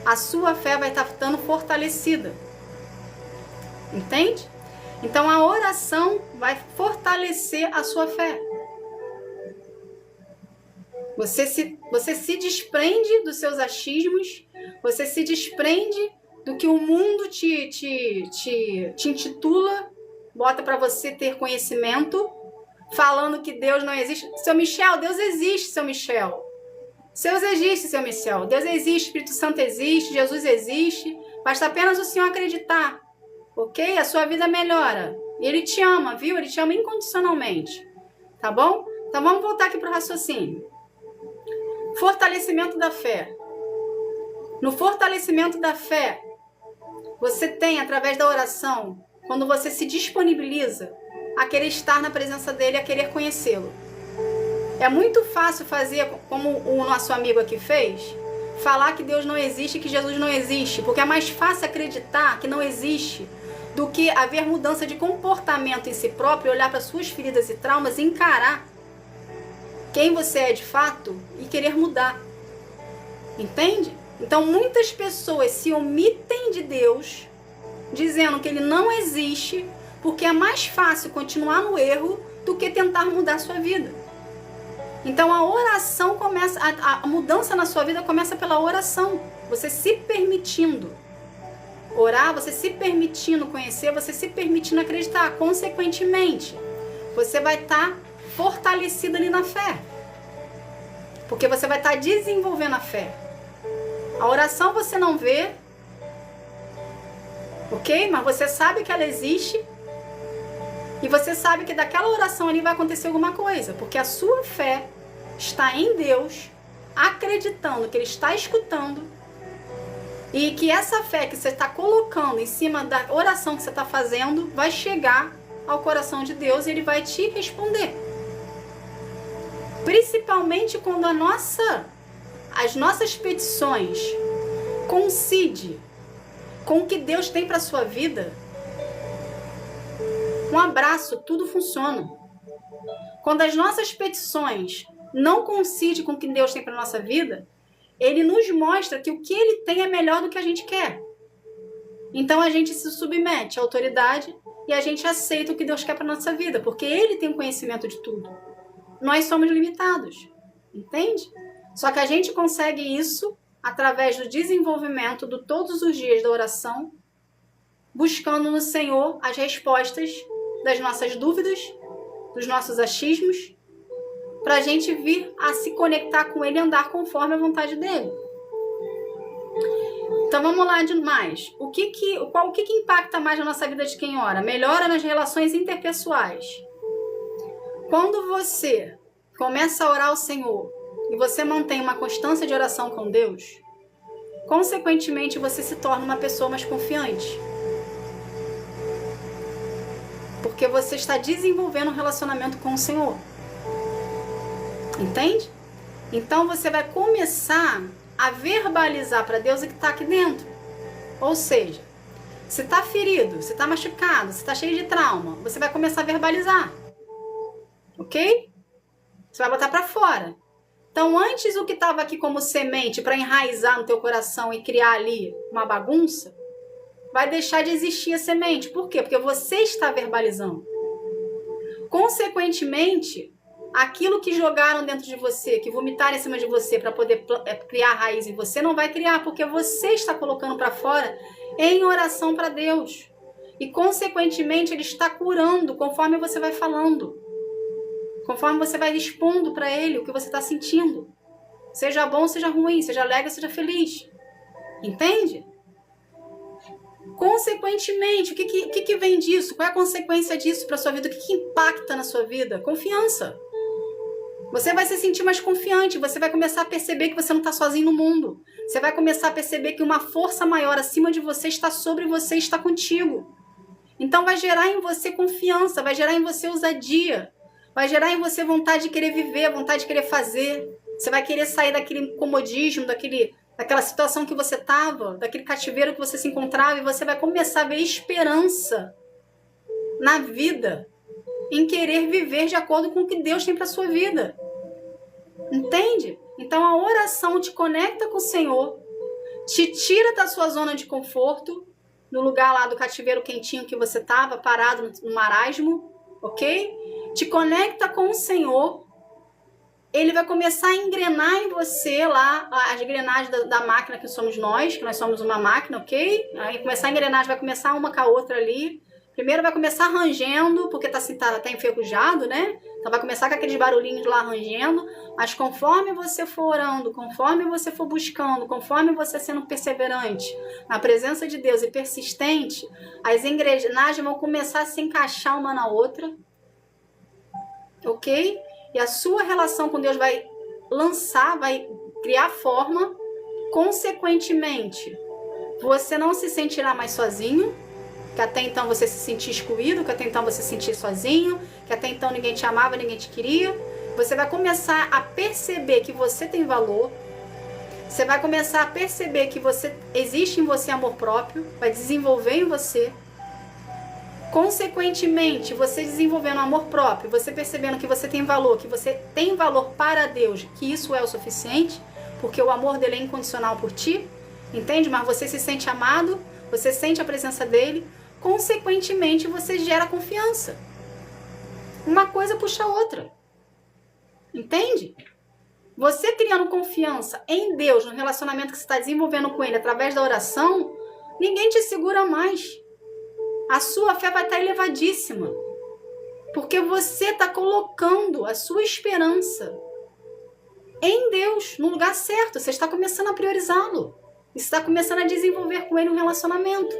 a sua fé vai estar ficando fortalecida. Entende? Então a oração vai fortalecer a sua fé. Você se desprende dos seus achismos, você se desprende do que o mundo te intitula, bota para você ter conhecimento, falando que Deus não existe. Seu Michel, Deus existe, seu Michel. Deus existe, seu Michel. Deus existe, Espírito Santo existe, Jesus existe. Basta apenas o Senhor acreditar, ok? A sua vida melhora. E Ele te ama, viu? Ele te ama incondicionalmente, tá bom? Então vamos voltar aqui para o raciocínio. Fortalecimento da fé. No fortalecimento da fé, você tem, através da oração, quando você se disponibiliza a querer estar na presença dele, a querer conhecê-lo. É muito fácil fazer como o nosso amigo aqui fez, falar que Deus não existe, que Jesus não existe, porque é mais fácil acreditar que não existe do que haver mudança de comportamento em si próprio, olhar para suas feridas e traumas e encarar quem você é de fato e querer mudar. Entende? Então muitas pessoas se omitem de Deus, dizendo que ele não existe, porque é mais fácil continuar no erro do que tentar mudar a sua vida. Então a oração começa, a mudança na sua vida começa pela oração. Você se permitindo orar, você se permitindo conhecer, você se permitindo acreditar. Consequentemente, você vai estar fortalecido ali na fé. Porque você vai estar desenvolvendo a fé. A oração você não vê, ok? Mas você sabe que ela existe. E você sabe que daquela oração ali vai acontecer alguma coisa. Porque a sua fé está em Deus, acreditando que Ele está escutando. E que essa fé que você está colocando em cima da oração que você está fazendo vai chegar ao coração de Deus e Ele vai te responder. Principalmente quando as nossas petições coincidem com o que Deus tem para a sua vida. Um abraço, tudo funciona. Quando as nossas petições não coincidem com o que Deus tem para a nossa vida, Ele nos mostra que o que Ele tem é melhor do que a gente quer. Então a gente se submete à autoridade e a gente aceita o que Deus quer para a nossa vida, porque Ele tem conhecimento de tudo. Nós somos limitados, entende? Só que a gente consegue isso através do desenvolvimento de todos os dias da oração, buscando no Senhor as respostas das nossas dúvidas, dos nossos achismos, para a gente vir a se conectar com Ele e andar conforme a vontade dEle. Então vamos lá de mais. O que impacta mais na nossa vida de quem ora? Melhora nas relações interpessoais. Quando você começa a orar ao Senhor e você mantém uma constância de oração com Deus, consequentemente você se torna uma pessoa mais confiante. Porque você está desenvolvendo um relacionamento com o Senhor. Entende? Então você vai começar a verbalizar para Deus o que está aqui dentro. Ou seja, se está ferido, se está machucado, se está cheio de trauma, você vai começar a verbalizar. Ok? Você vai botar para fora. Então antes o que estava aqui como semente para enraizar no teu coração e criar ali uma bagunça, vai deixar de existir a semente. Por quê? Porque você está verbalizando. Consequentemente, aquilo que jogaram dentro de você, que vomitaram em cima de você para poder criar raiz em você, não vai criar, porque você está colocando para fora em oração para Deus. E, consequentemente, Ele está curando conforme você vai falando. Conforme você vai expondo para Ele o que você está sentindo. Seja bom, seja ruim, seja alegre, seja feliz. Entende? Consequentemente, o que vem disso? Qual é a consequência disso para a sua vida? O que impacta na sua vida? Confiança. Você vai se sentir mais confiante, você vai começar a perceber que você não está sozinho no mundo. Você vai começar a perceber que uma força maior acima de você está sobre você, está contigo. Então vai gerar em você confiança, vai gerar em você ousadia, vai gerar em você vontade de querer viver, vontade de querer fazer. Você vai querer sair daquele comodismo, daquela situação que você estava, daquele cativeiro que você se encontrava, e você vai começar a ver esperança na vida, em querer viver de acordo com o que Deus tem para a sua vida. Entende? Então a oração te conecta com o Senhor, te tira da sua zona de conforto, no lugar lá do cativeiro quentinho que você estava, parado no marasmo, ok? Te conecta com o Senhor ele vai começar a engrenar em você lá, as engrenagens da máquina que somos nós, que nós somos uma máquina, ok? Aí começar a engrenagem, vai começar uma com a outra ali. Primeiro vai começar rangendo, porque tá enferrujado, né? Então vai começar com aqueles barulhinhos lá rangendo, mas conforme você for orando, conforme você for buscando, conforme você sendo perseverante na presença de Deus e persistente, as engrenagens vão começar a se encaixar uma na outra, ok? E a sua relação com Deus vai vai criar forma. Consequentemente, você não se sentirá mais sozinho, que até então você se sentia excluído, que até então você se sentia sozinho, que até então ninguém te amava, ninguém te queria. Você vai começar a perceber que você tem valor. Você vai começar a perceber que existe em você amor próprio, vai desenvolver em você. Consequentemente, você desenvolvendo amor próprio, você percebendo que você tem valor, que você tem valor para Deus, que isso é o suficiente, porque o amor dele é incondicional por ti, entende? Mas você se sente amado, você sente a presença dele, consequentemente você gera confiança. Uma coisa puxa a outra, entende? Você criando confiança em Deus, no relacionamento que você está desenvolvendo com ele através da oração, ninguém te segura mais. A sua fé vai estar elevadíssima, porque você está colocando a sua esperança em Deus, no lugar certo. Você está começando a priorizá-lo, você está começando a desenvolver com ele um relacionamento,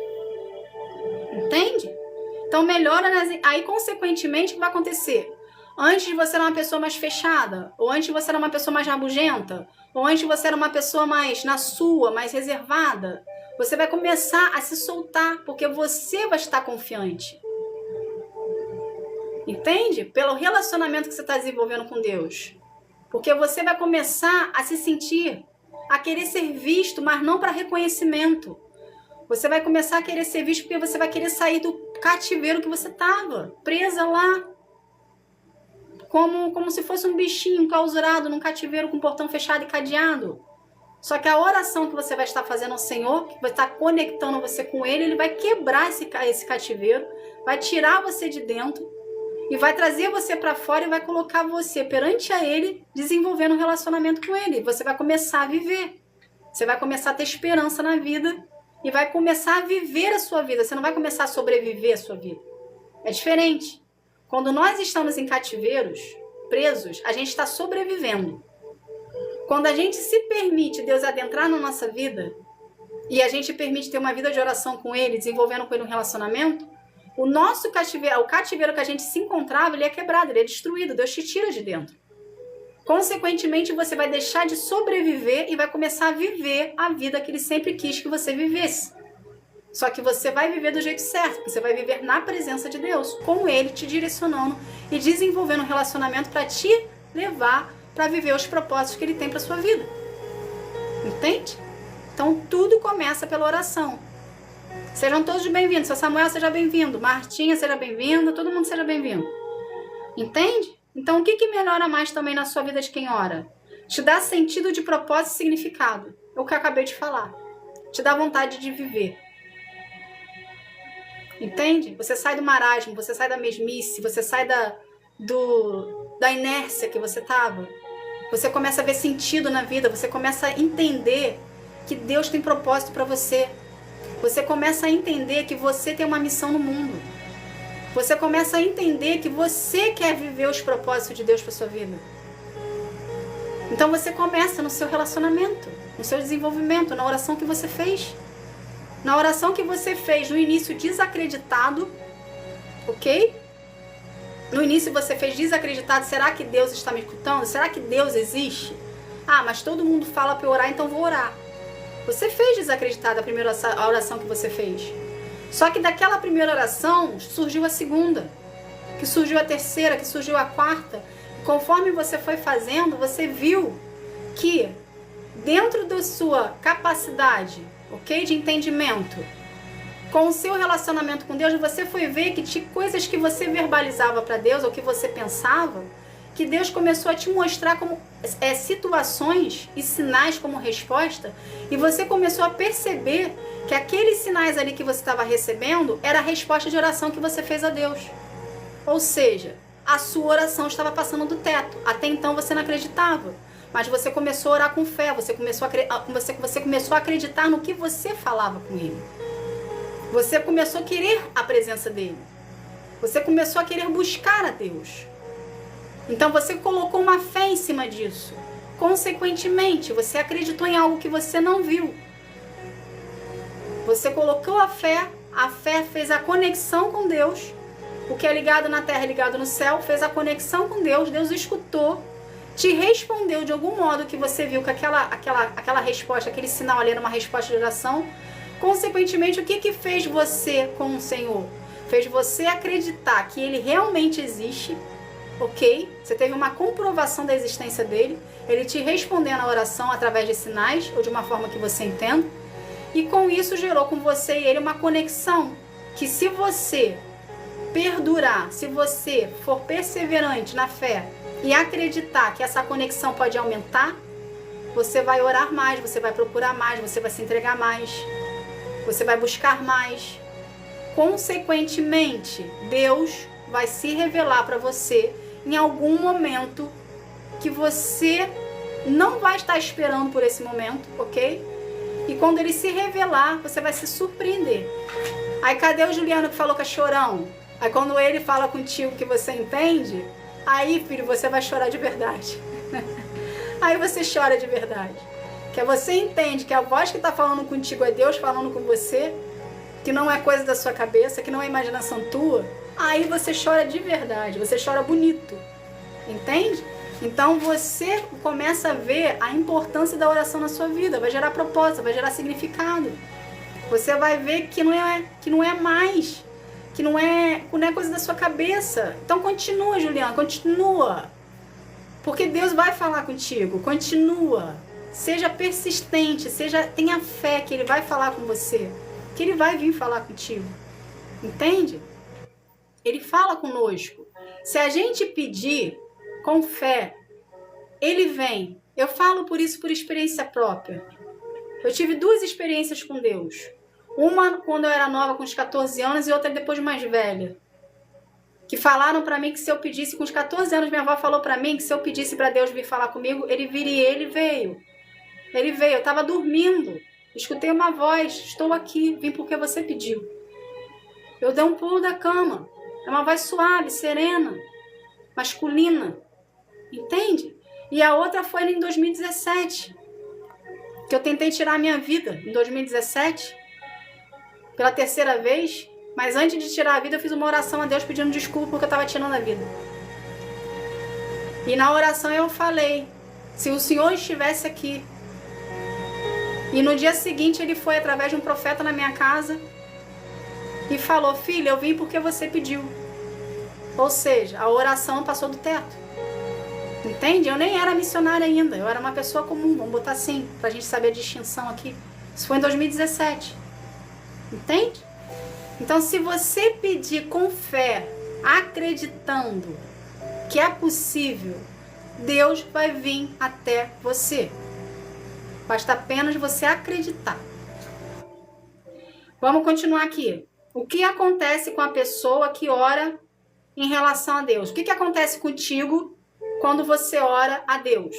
entende? Então melhora, aí consequentemente o que vai acontecer? Antes de você era uma pessoa mais fechada, ou antes de você era uma pessoa mais rabugenta, ou antes de você era uma pessoa mais na sua, mais reservada, você vai começar a se soltar, porque você vai estar confiante. Entende? Pelo relacionamento que você está desenvolvendo com Deus. Porque você vai começar a se sentir, a querer ser visto, mas não para reconhecimento. Você vai começar a querer ser visto porque você vai querer sair do cativeiro que você estava, presa lá. Como se fosse um bichinho enclausurado num cativeiro com o portão fechado e cadeado. Só que a oração que você vai estar fazendo ao Senhor, que vai estar conectando você com Ele, Ele vai quebrar esse cativeiro, vai tirar você de dentro e vai trazer você para fora e vai colocar você perante a Ele, desenvolvendo um relacionamento com Ele. Você vai começar a viver, você vai começar a ter esperança na vida e vai começar a viver a sua vida. Você não vai começar a sobreviver a sua vida. É diferente. Quando nós estamos em cativeiros, presos, a gente está sobrevivendo. Quando a gente se permite Deus adentrar na nossa vida e a gente permite ter uma vida de oração com Ele, desenvolvendo com Ele um relacionamento, o nosso cativeiro, o cativeiro que a gente se encontrava, ele é quebrado, ele é destruído, Deus te tira de dentro. Consequentemente, você vai deixar de sobreviver e vai começar a viver a vida que Ele sempre quis que você vivesse. Só que você vai viver do jeito certo, você vai viver na presença de Deus, com Ele te direcionando e desenvolvendo um relacionamento para te levar para viver os propósitos que Ele tem para sua vida. Entende? Então tudo começa pela oração. Sejam todos bem-vindos. Seu Samuel, seja bem-vindo. Martinha, seja bem-vinda. Todo mundo seja bem-vindo. Entende? Então o que melhora mais também na sua vida de quem ora? Te dá sentido de propósito e significado. É o que eu acabei de falar. Te dá vontade de viver. Entende? Você sai do marasmo, você sai da mesmice, você sai da inércia que você estava. Você começa a ver sentido na vida, você começa a entender que Deus tem propósito para você. Você começa a entender que você tem uma missão no mundo. Você começa a entender que você quer viver os propósitos de Deus para sua vida. Então você começa no seu relacionamento, no seu desenvolvimento, na oração que você fez. Na oração que você fez no início desacreditado, ok? No início você fez desacreditado, será que Deus está me escutando? Será que Deus existe? Ah, mas todo mundo fala para eu orar, então vou orar. Você fez desacreditado a primeira oração que você fez. Só que daquela primeira oração surgiu a segunda, que surgiu a terceira, que surgiu a quarta. Conforme você foi fazendo, você viu que dentro da sua capacidade, ok, de entendimento, com o seu relacionamento com Deus, você foi ver que tinha coisas que você verbalizava para Deus, ou que você pensava, que Deus começou a te mostrar como situações e sinais como resposta, e você começou a perceber que aqueles sinais ali que você estava recebendo era a resposta de oração que você fez a Deus. Ou seja, a sua oração estava passando do teto. Até então você não acreditava, mas você começou a orar com fé, você começou a acreditar no que você falava com ele. Você começou a querer a presença dele. Você começou a querer buscar a Deus. Então você colocou uma fé em cima disso. Consequentemente, você acreditou em algo que você não viu. Você colocou a fé fez a conexão com Deus. O que é ligado na terra é ligado no céu, fez a conexão com Deus, Deus escutou, te respondeu de algum modo que você viu que aquela resposta, aquele sinal ali era uma resposta de oração. Consequentemente, o que fez você com o Senhor? Fez você acreditar que Ele realmente existe, ok? Você teve uma comprovação da existência dele, Ele te respondeu na oração através de sinais ou de uma forma que você entenda. E com isso gerou com você e Ele uma conexão que, se você perdurar, se você for perseverante na fé e acreditar que essa conexão pode aumentar, você vai orar mais, você vai procurar mais, você vai se entregar mais, você vai buscar mais. Consequentemente, Deus vai se revelar para você em algum momento que você não vai estar esperando por esse momento, ok? E quando Ele se revelar, você vai se surpreender. Aí cadê o Juliano que falou que é chorão? Aí quando Ele fala contigo que você entende, aí, filho, você vai chorar de verdade. Aí você chora de verdade. Que você entende que a voz que está falando contigo é Deus falando com você, que não é coisa da sua cabeça, que não é imaginação tua. Aí você chora de verdade, você chora bonito. Entende? Então você começa a ver a importância da oração na sua vida, vai gerar propósito, vai gerar significado. Você vai ver que não é mais, que não é coisa da sua cabeça. Então continua, Juliana, continua. Porque Deus vai falar contigo, continua. Seja persistente, tenha fé que Ele vai falar com você, que Ele vai vir falar contigo. Entende? Ele fala conosco. Se a gente pedir com fé, Ele vem. Eu falo por isso por experiência própria. Eu tive 2 experiências com Deus. Uma quando eu era nova, com os 14 anos, e outra depois mais velha. Que falaram pra mim que se eu pedisse, com os 14 anos, minha avó falou pra mim que se eu pedisse pra Deus vir falar comigo, Ele viria, e Ele veio. Ele veio, eu tava dormindo, escutei uma voz, estou aqui, vim porque você pediu. Eu dei um pulo da cama. É uma voz suave, serena, masculina. Entende? E a outra foi em 2017, que eu tentei tirar a minha vida, em 2017, pela 3ª vez, mas antes de tirar a vida eu fiz uma oração a Deus pedindo desculpa porque eu estava tirando a vida. E na oração eu falei, se o Senhor estivesse aqui, e no dia seguinte Ele foi através de um profeta na minha casa e falou, filha, eu vim porque você pediu. Ou seja, a oração passou do teto. Entende? Eu nem era missionária ainda, eu era uma pessoa comum, vamos botar assim, pra gente saber a distinção aqui. Isso foi em 2017. Entende? Então, se você pedir com fé, acreditando que é possível, Deus vai vir até você. Basta apenas você acreditar. Vamos continuar aqui. O que acontece com a pessoa que ora em relação a Deus? O que acontece contigo quando você ora a Deus?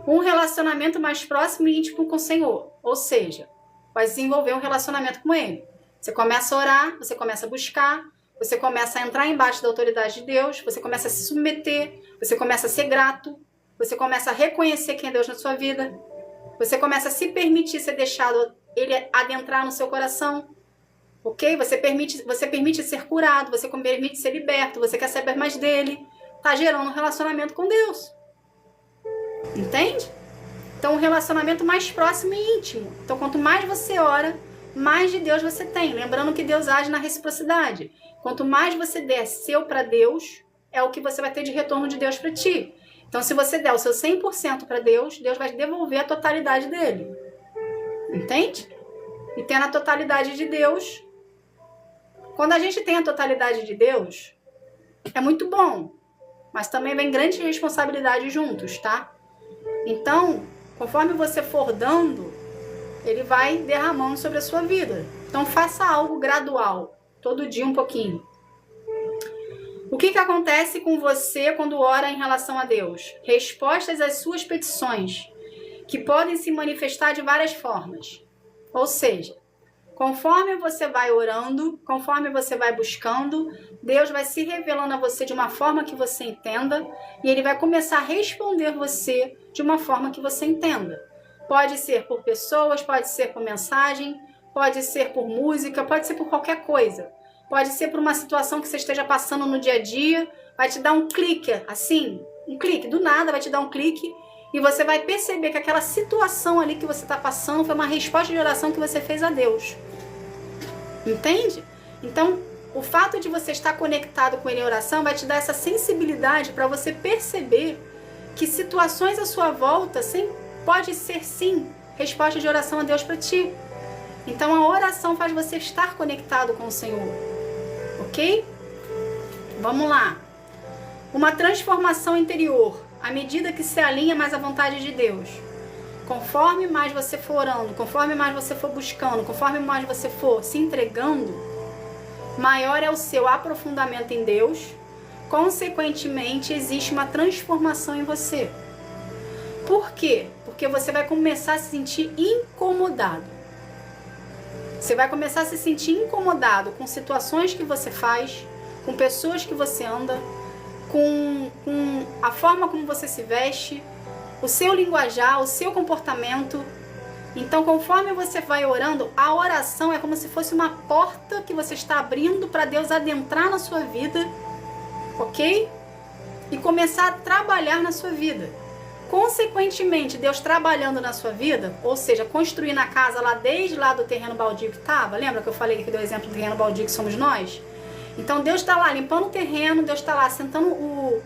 Um relacionamento mais próximo e íntimo com o Senhor. Ou seja, vai desenvolver um relacionamento com Ele. Você começa a orar, você começa a buscar, você começa a entrar embaixo da autoridade de Deus, você começa a se submeter, você começa a ser grato, você começa a reconhecer quem é Deus na sua vida, você começa a se permitir ser deixado Ele adentrar no seu coração, ok? Você permite ser curado, você permite ser liberto, você quer saber mais dele, tá gerando um relacionamento com Deus. Entende? Então, um relacionamento mais próximo e íntimo. Então, quanto mais você ora, mais de Deus você tem. Lembrando que Deus age na reciprocidade. Quanto mais você der seu para Deus, é o que você vai ter de retorno de Deus para ti. Então, se você der o seu 100% para Deus, Deus vai devolver a totalidade dele. Entende? E tendo a totalidade de Deus, quando a gente tem a totalidade de Deus, é muito bom. Mas também vem grandes responsabilidades juntos, tá? Então, conforme você for dando, Ele vai derramando sobre a sua vida. Então, faça algo gradual. Todo dia um pouquinho. O que acontece com você quando ora em relação a Deus? Respostas às suas petições, que podem se manifestar de várias formas. Ou seja, conforme você vai orando, conforme você vai buscando, Deus vai se revelando a você de uma forma que você entenda e Ele vai começar a responder você de uma forma que você entenda. Pode ser por pessoas, pode ser por mensagem, pode ser por música, pode ser por qualquer coisa. Pode ser por uma situação que você esteja passando no dia a dia, vai te dar um clique, assim, um clique, do nada vai te dar um clique e você vai perceber que aquela situação ali que você está passando foi uma resposta de oração que você fez a Deus. Entende? Então, o fato de você estar conectado com Ele em oração vai te dar essa sensibilidade para você perceber que situações à sua volta pode ser sim resposta de oração a Deus para ti. Então, a oração faz você estar conectado com o Senhor. Ok? Vamos lá. Uma transformação interior, à medida que se alinha mais à vontade de Deus. Conforme mais você for orando, conforme mais você for buscando, conforme mais você for se entregando, maior é o seu aprofundamento em Deus. Consequentemente, existe uma transformação em você. Por quê? Porque você vai começar a se sentir incomodado. Você vai começar a se sentir incomodado com situações que você faz, com pessoas que você anda, com a forma como você se veste, o seu linguajar, o seu comportamento. Então, conforme você vai orando, a oração é como se fosse uma porta que você está abrindo para Deus adentrar na sua vida, ok? E começar a trabalhar na sua vida. Consequentemente, Deus trabalhando na sua vida, ou seja, construindo a casa lá desde lá do terreno baldio que estava, lembra que eu falei que deu o exemplo do terreno baldio que somos nós? Então Deus está lá limpando o terreno, Deus está lá assentando o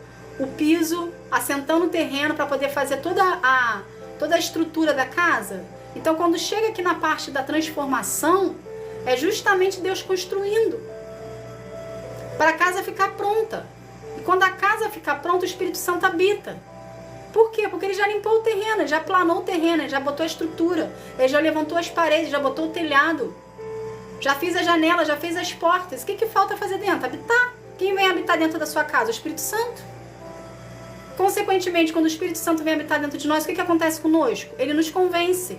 piso, assentando o terreno para poder fazer toda a estrutura da casa. Então quando chega aqui na parte da transformação, é justamente Deus construindo para a casa ficar pronta. E quando a casa ficar pronta, o Espírito Santo habita. Por quê? Porque ele já limpou o terreno, ele já planou o terreno, ele já botou a estrutura, ele já levantou as paredes, já botou o telhado, já fez a janela, já fez as portas. O que falta fazer dentro? Habitar. Quem vem habitar dentro da sua casa? O Espírito Santo. Consequentemente, quando o Espírito Santo vem habitar dentro de nós, o que acontece conosco? Ele nos convence.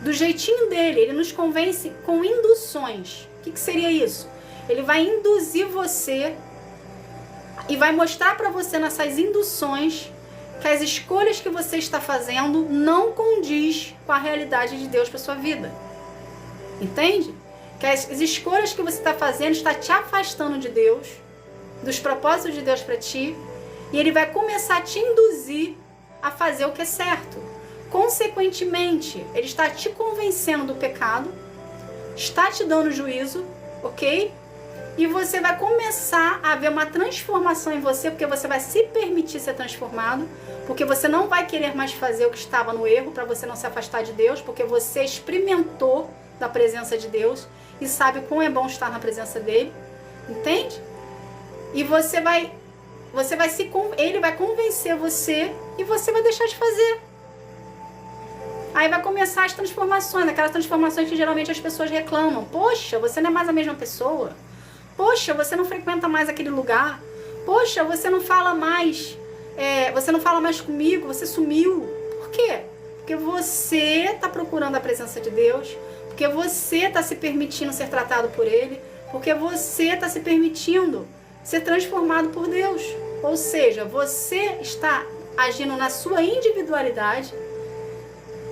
Do jeitinho dele, ele nos convence com induções. O que seria isso? Ele vai induzir você e vai mostrar para você nessas induções que as escolhas que você está fazendo não condiz com a realidade de Deus para sua vida. Entende? Que as escolhas que você está fazendo está te afastando de Deus, dos propósitos de Deus para ti, e Ele vai começar a te induzir a fazer o que é certo. Consequentemente, Ele está te convencendo do pecado, está te dando juízo, ok? E você vai começar a ver uma transformação em você, porque você vai se permitir ser transformado, porque você não vai querer mais fazer o que estava no erro, para você não se afastar de Deus, porque você experimentou da presença de Deus e sabe como é bom estar na presença dele, entende? E ele vai convencer você e você vai deixar de fazer. Aí vai começar as transformações, aquelas transformações que geralmente as pessoas reclamam. Poxa, você não é mais a mesma pessoa. Poxa, você não frequenta mais aquele lugar. Poxa, você não fala mais comigo, você sumiu. Por quê? Porque você está procurando a presença de Deus, porque você está se permitindo ser tratado por Ele, porque você está se permitindo ser transformado por Deus. Ou seja, você está agindo na sua individualidade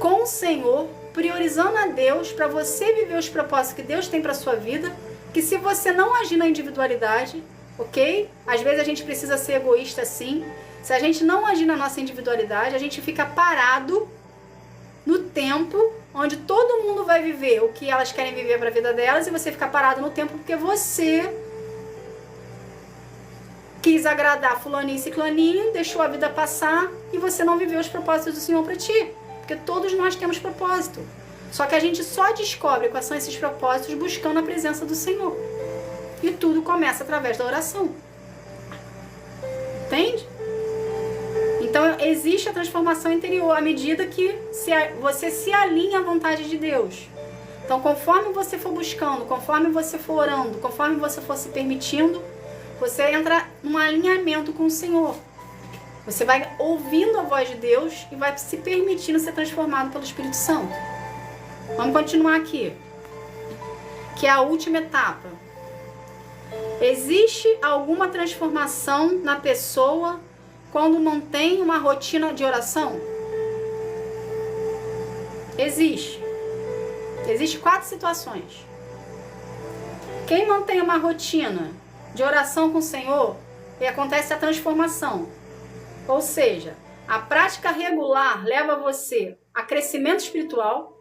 com o Senhor, priorizando a Deus para você viver os propósitos que Deus tem para a sua vida, que se você não agir na individualidade, ok? Às vezes a gente precisa ser egoísta sim. Se a gente não agir na nossa individualidade, a gente fica parado no tempo onde todo mundo vai viver o que elas querem viver para a vida delas e você fica parado no tempo porque você quis agradar fulaninho e ciclaninho, deixou a vida passar e você não viveu os propósitos do Senhor para ti. Porque todos nós temos propósito. Só que a gente só descobre quais são esses propósitos buscando a presença do Senhor. E tudo começa através da oração. Entende? Então existe a transformação interior à medida que você se alinha à vontade de Deus. Então conforme você for buscando, conforme você for orando, conforme você for se permitindo, você entra num alinhamento com o Senhor. Você vai ouvindo a voz de Deus e vai se permitindo ser transformado pelo Espírito Santo. Vamos continuar aqui, que é a última etapa. Existe alguma transformação na pessoa quando mantém uma rotina de oração? Existe. Existem 4 situações. Quem mantém uma rotina de oração com o Senhor, e acontece a transformação. Ou seja, a prática regular leva você a crescimento espiritual,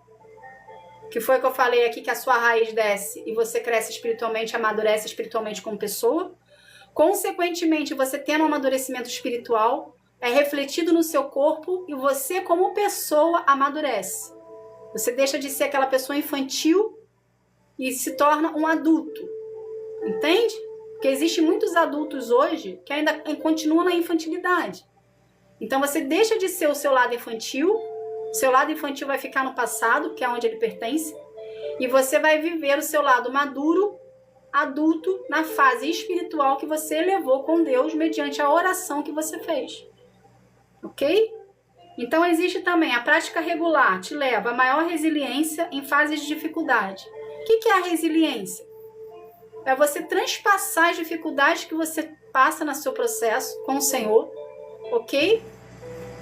que foi o que eu falei aqui, que a sua raiz desce e você cresce espiritualmente, amadurece espiritualmente como pessoa. Consequentemente, você tendo um amadurecimento espiritual, é refletido no seu corpo e você como pessoa amadurece. Você deixa de ser aquela pessoa infantil e se torna um adulto. Entende? Porque existem muitos adultos hoje que ainda continuam na infantilidade. Então você deixa de ser o seu lado infantil, seu lado infantil vai ficar no passado, que é onde ele pertence, e você vai viver o seu lado maduro, adulto, na fase espiritual que você elevou com Deus mediante a oração que você fez. Ok? Então existe também a prática regular, te leva a maior resiliência em fases de dificuldade. O que é a resiliência? É você transpassar as dificuldades que você passa no seu processo com o Senhor, ok?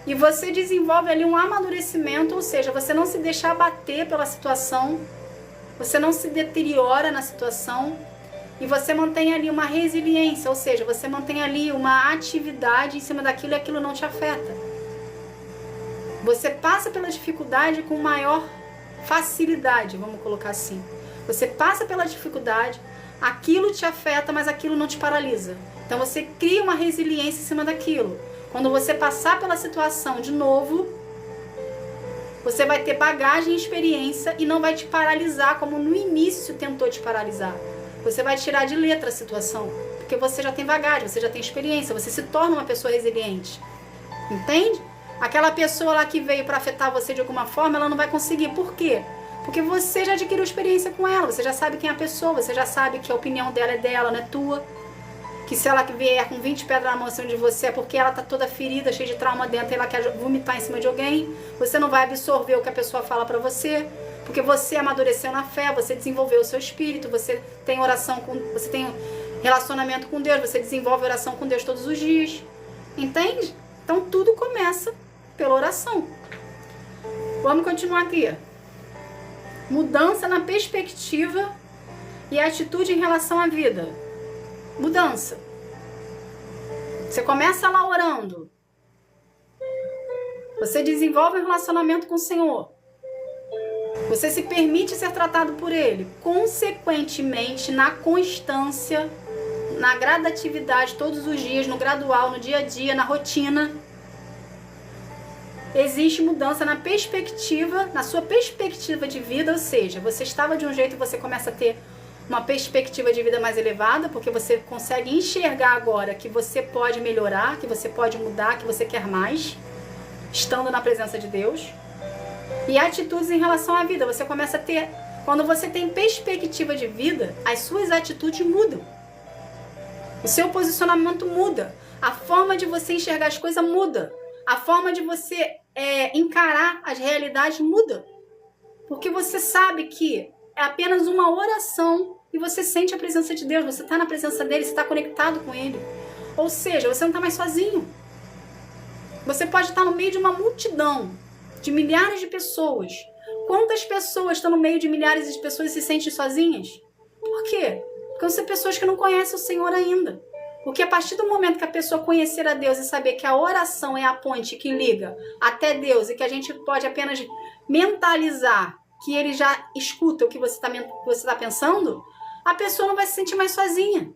E você desenvolve ali um amadurecimento, ou seja, você não se deixa abater pela situação, você não se deteriora na situação e você mantém ali uma resiliência, ou seja, você mantém ali uma atividade em cima daquilo e aquilo não te afeta. Você passa pela dificuldade com maior facilidade, vamos colocar assim. Você passa pela dificuldade, aquilo te afeta, mas aquilo não te paralisa. Então você cria uma resiliência em cima daquilo. Quando você passar pela situação de novo, você vai ter bagagem e experiência e não vai te paralisar como no início tentou te paralisar. Você vai tirar de letra a situação, porque você já tem bagagem, você já tem experiência, você se torna uma pessoa resiliente. Entende? Aquela pessoa lá que veio para afetar você de alguma forma, ela não vai conseguir. Por quê? Porque você já adquiriu experiência com ela, você já sabe quem é a pessoa, você já sabe que a opinião dela é dela, não é tua. Que se ela vier com 20 pedras na mão assim de você é porque ela tá toda ferida, cheia de trauma dentro e ela quer vomitar em cima de alguém. Você não vai absorver o que a pessoa fala pra você, porque você amadureceu na fé, você desenvolveu o seu espírito, você tem oração com, você tem relacionamento com Deus, você desenvolve oração com Deus todos os dias. Entende? Então tudo começa pela oração. Vamos continuar aqui. Mudança na perspectiva e atitude em relação à vida. Mudança. Você começa lá orando. Você desenvolve um relacionamento com o Senhor. Você se permite ser tratado por Ele. Consequentemente, na constância, na gradatividade, todos os dias, no gradual, no dia a dia, na rotina, existe mudança na perspectiva, na sua perspectiva de vida, ou seja, você estava de um jeito e você começa a ter uma perspectiva de vida mais elevada, porque você consegue enxergar agora que você pode melhorar, que você pode mudar, que você quer mais, estando na presença de Deus. E atitudes em relação à vida, você começa a ter, quando você tem perspectiva de vida, as suas atitudes mudam. O seu posicionamento muda, a forma de você enxergar as coisas muda, a forma de você encarar as realidades muda, porque você sabe que é apenas uma oração e você sente a presença de Deus, você está na presença dele, você está conectado com ele. Ou seja, você não está mais sozinho. Você pode estar no meio de uma multidão, de milhares de pessoas. Quantas pessoas estão no meio de milhares de pessoas e se sentem sozinhas? Por quê? Porque são pessoas que não conhecem o Senhor ainda. Porque a partir do momento que a pessoa conhecer a Deus e saber que a oração é a ponte que liga até Deus e que a gente pode apenas mentalizar que ele já escuta o que você está pensando, a pessoa não vai se sentir mais sozinha.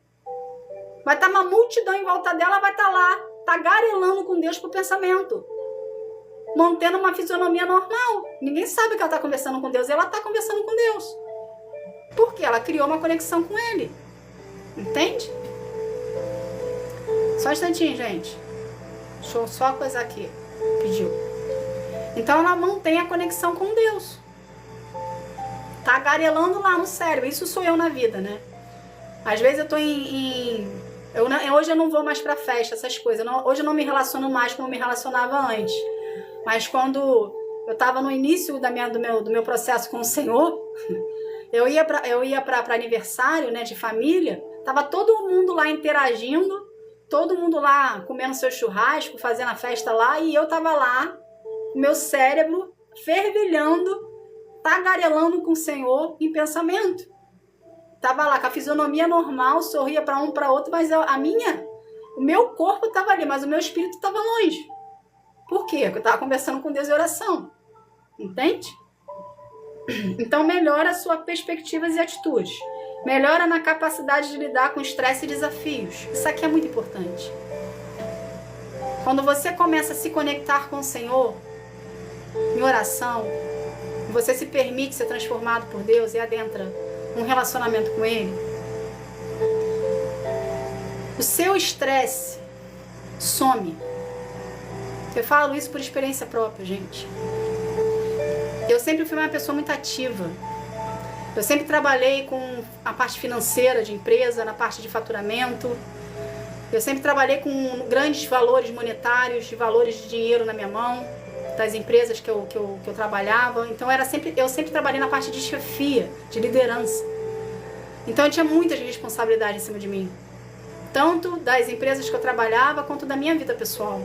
Vai estar uma multidão em volta dela, vai estar lá, tagarelando com Deus por pensamento, mantendo uma fisionomia normal. Ninguém sabe que ela está conversando com Deus, ela está conversando com Deus. Porque ela criou uma conexão com Ele. Entende? Só um instantinho, gente. Deixa eu só coisar aqui. Pediu. Então ela mantém a conexão com Deus. Tagarelando lá no cérebro. Isso sou eu na vida, né? Às vezes eu tô Hoje eu não vou mais pra festa, essas coisas. Hoje eu não me relaciono mais como eu me relacionava antes. Mas quando eu estava no início do meu processo com o Senhor, eu ia para aniversário, né, de família, tava todo mundo lá interagindo, todo mundo lá comendo seu churrasco, fazendo a festa lá, e eu tava lá, meu cérebro fervilhando, tagarelando com o Senhor em pensamento. Tava lá com a fisionomia normal, sorria para um, para outro, mas o meu corpo tava ali, mas o meu espírito tava longe. Por quê? Porque eu tava conversando com Deus em oração. Entende? Então melhora a sua perspectivas e atitudes. Melhora na capacidade de lidar com estresse e desafios. Isso aqui é muito importante. Quando você começa a se conectar com o Senhor em oração, você se permite ser transformado por Deus e adentra um relacionamento com Ele, o seu estresse some. Eu falo isso por experiência própria, gente. Eu sempre fui uma pessoa muito ativa. Eu sempre trabalhei com a parte financeira de empresa, na parte de faturamento. Eu sempre trabalhei com grandes valores monetários, de valores de dinheiro na minha mão, das empresas que eu trabalhava. Então eu sempre trabalhei na parte de chefia, de liderança. Então eu tinha muitas responsabilidades em cima de mim. Tanto das empresas que eu trabalhava, quanto da minha vida pessoal.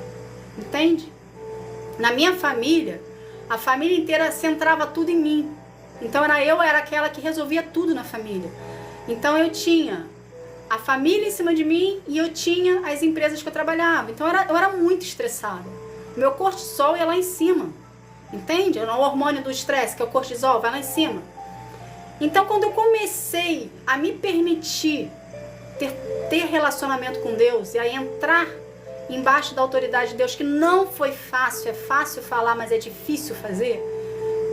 Entende? Na minha família, a família inteira centrava tudo em mim. Então eu era aquela que resolvia tudo na família. Então eu tinha a família em cima de mim e eu tinha as empresas que eu trabalhava. Então eu era muito estressada. Meu cortisol ia lá em cima. Entende? O hormônio do estresse, que é o cortisol, vai lá em cima. Então quando eu comecei a me permitir ter relacionamento com Deus e a entrar embaixo da autoridade de Deus, que não foi fácil, é fácil falar, mas é difícil fazer,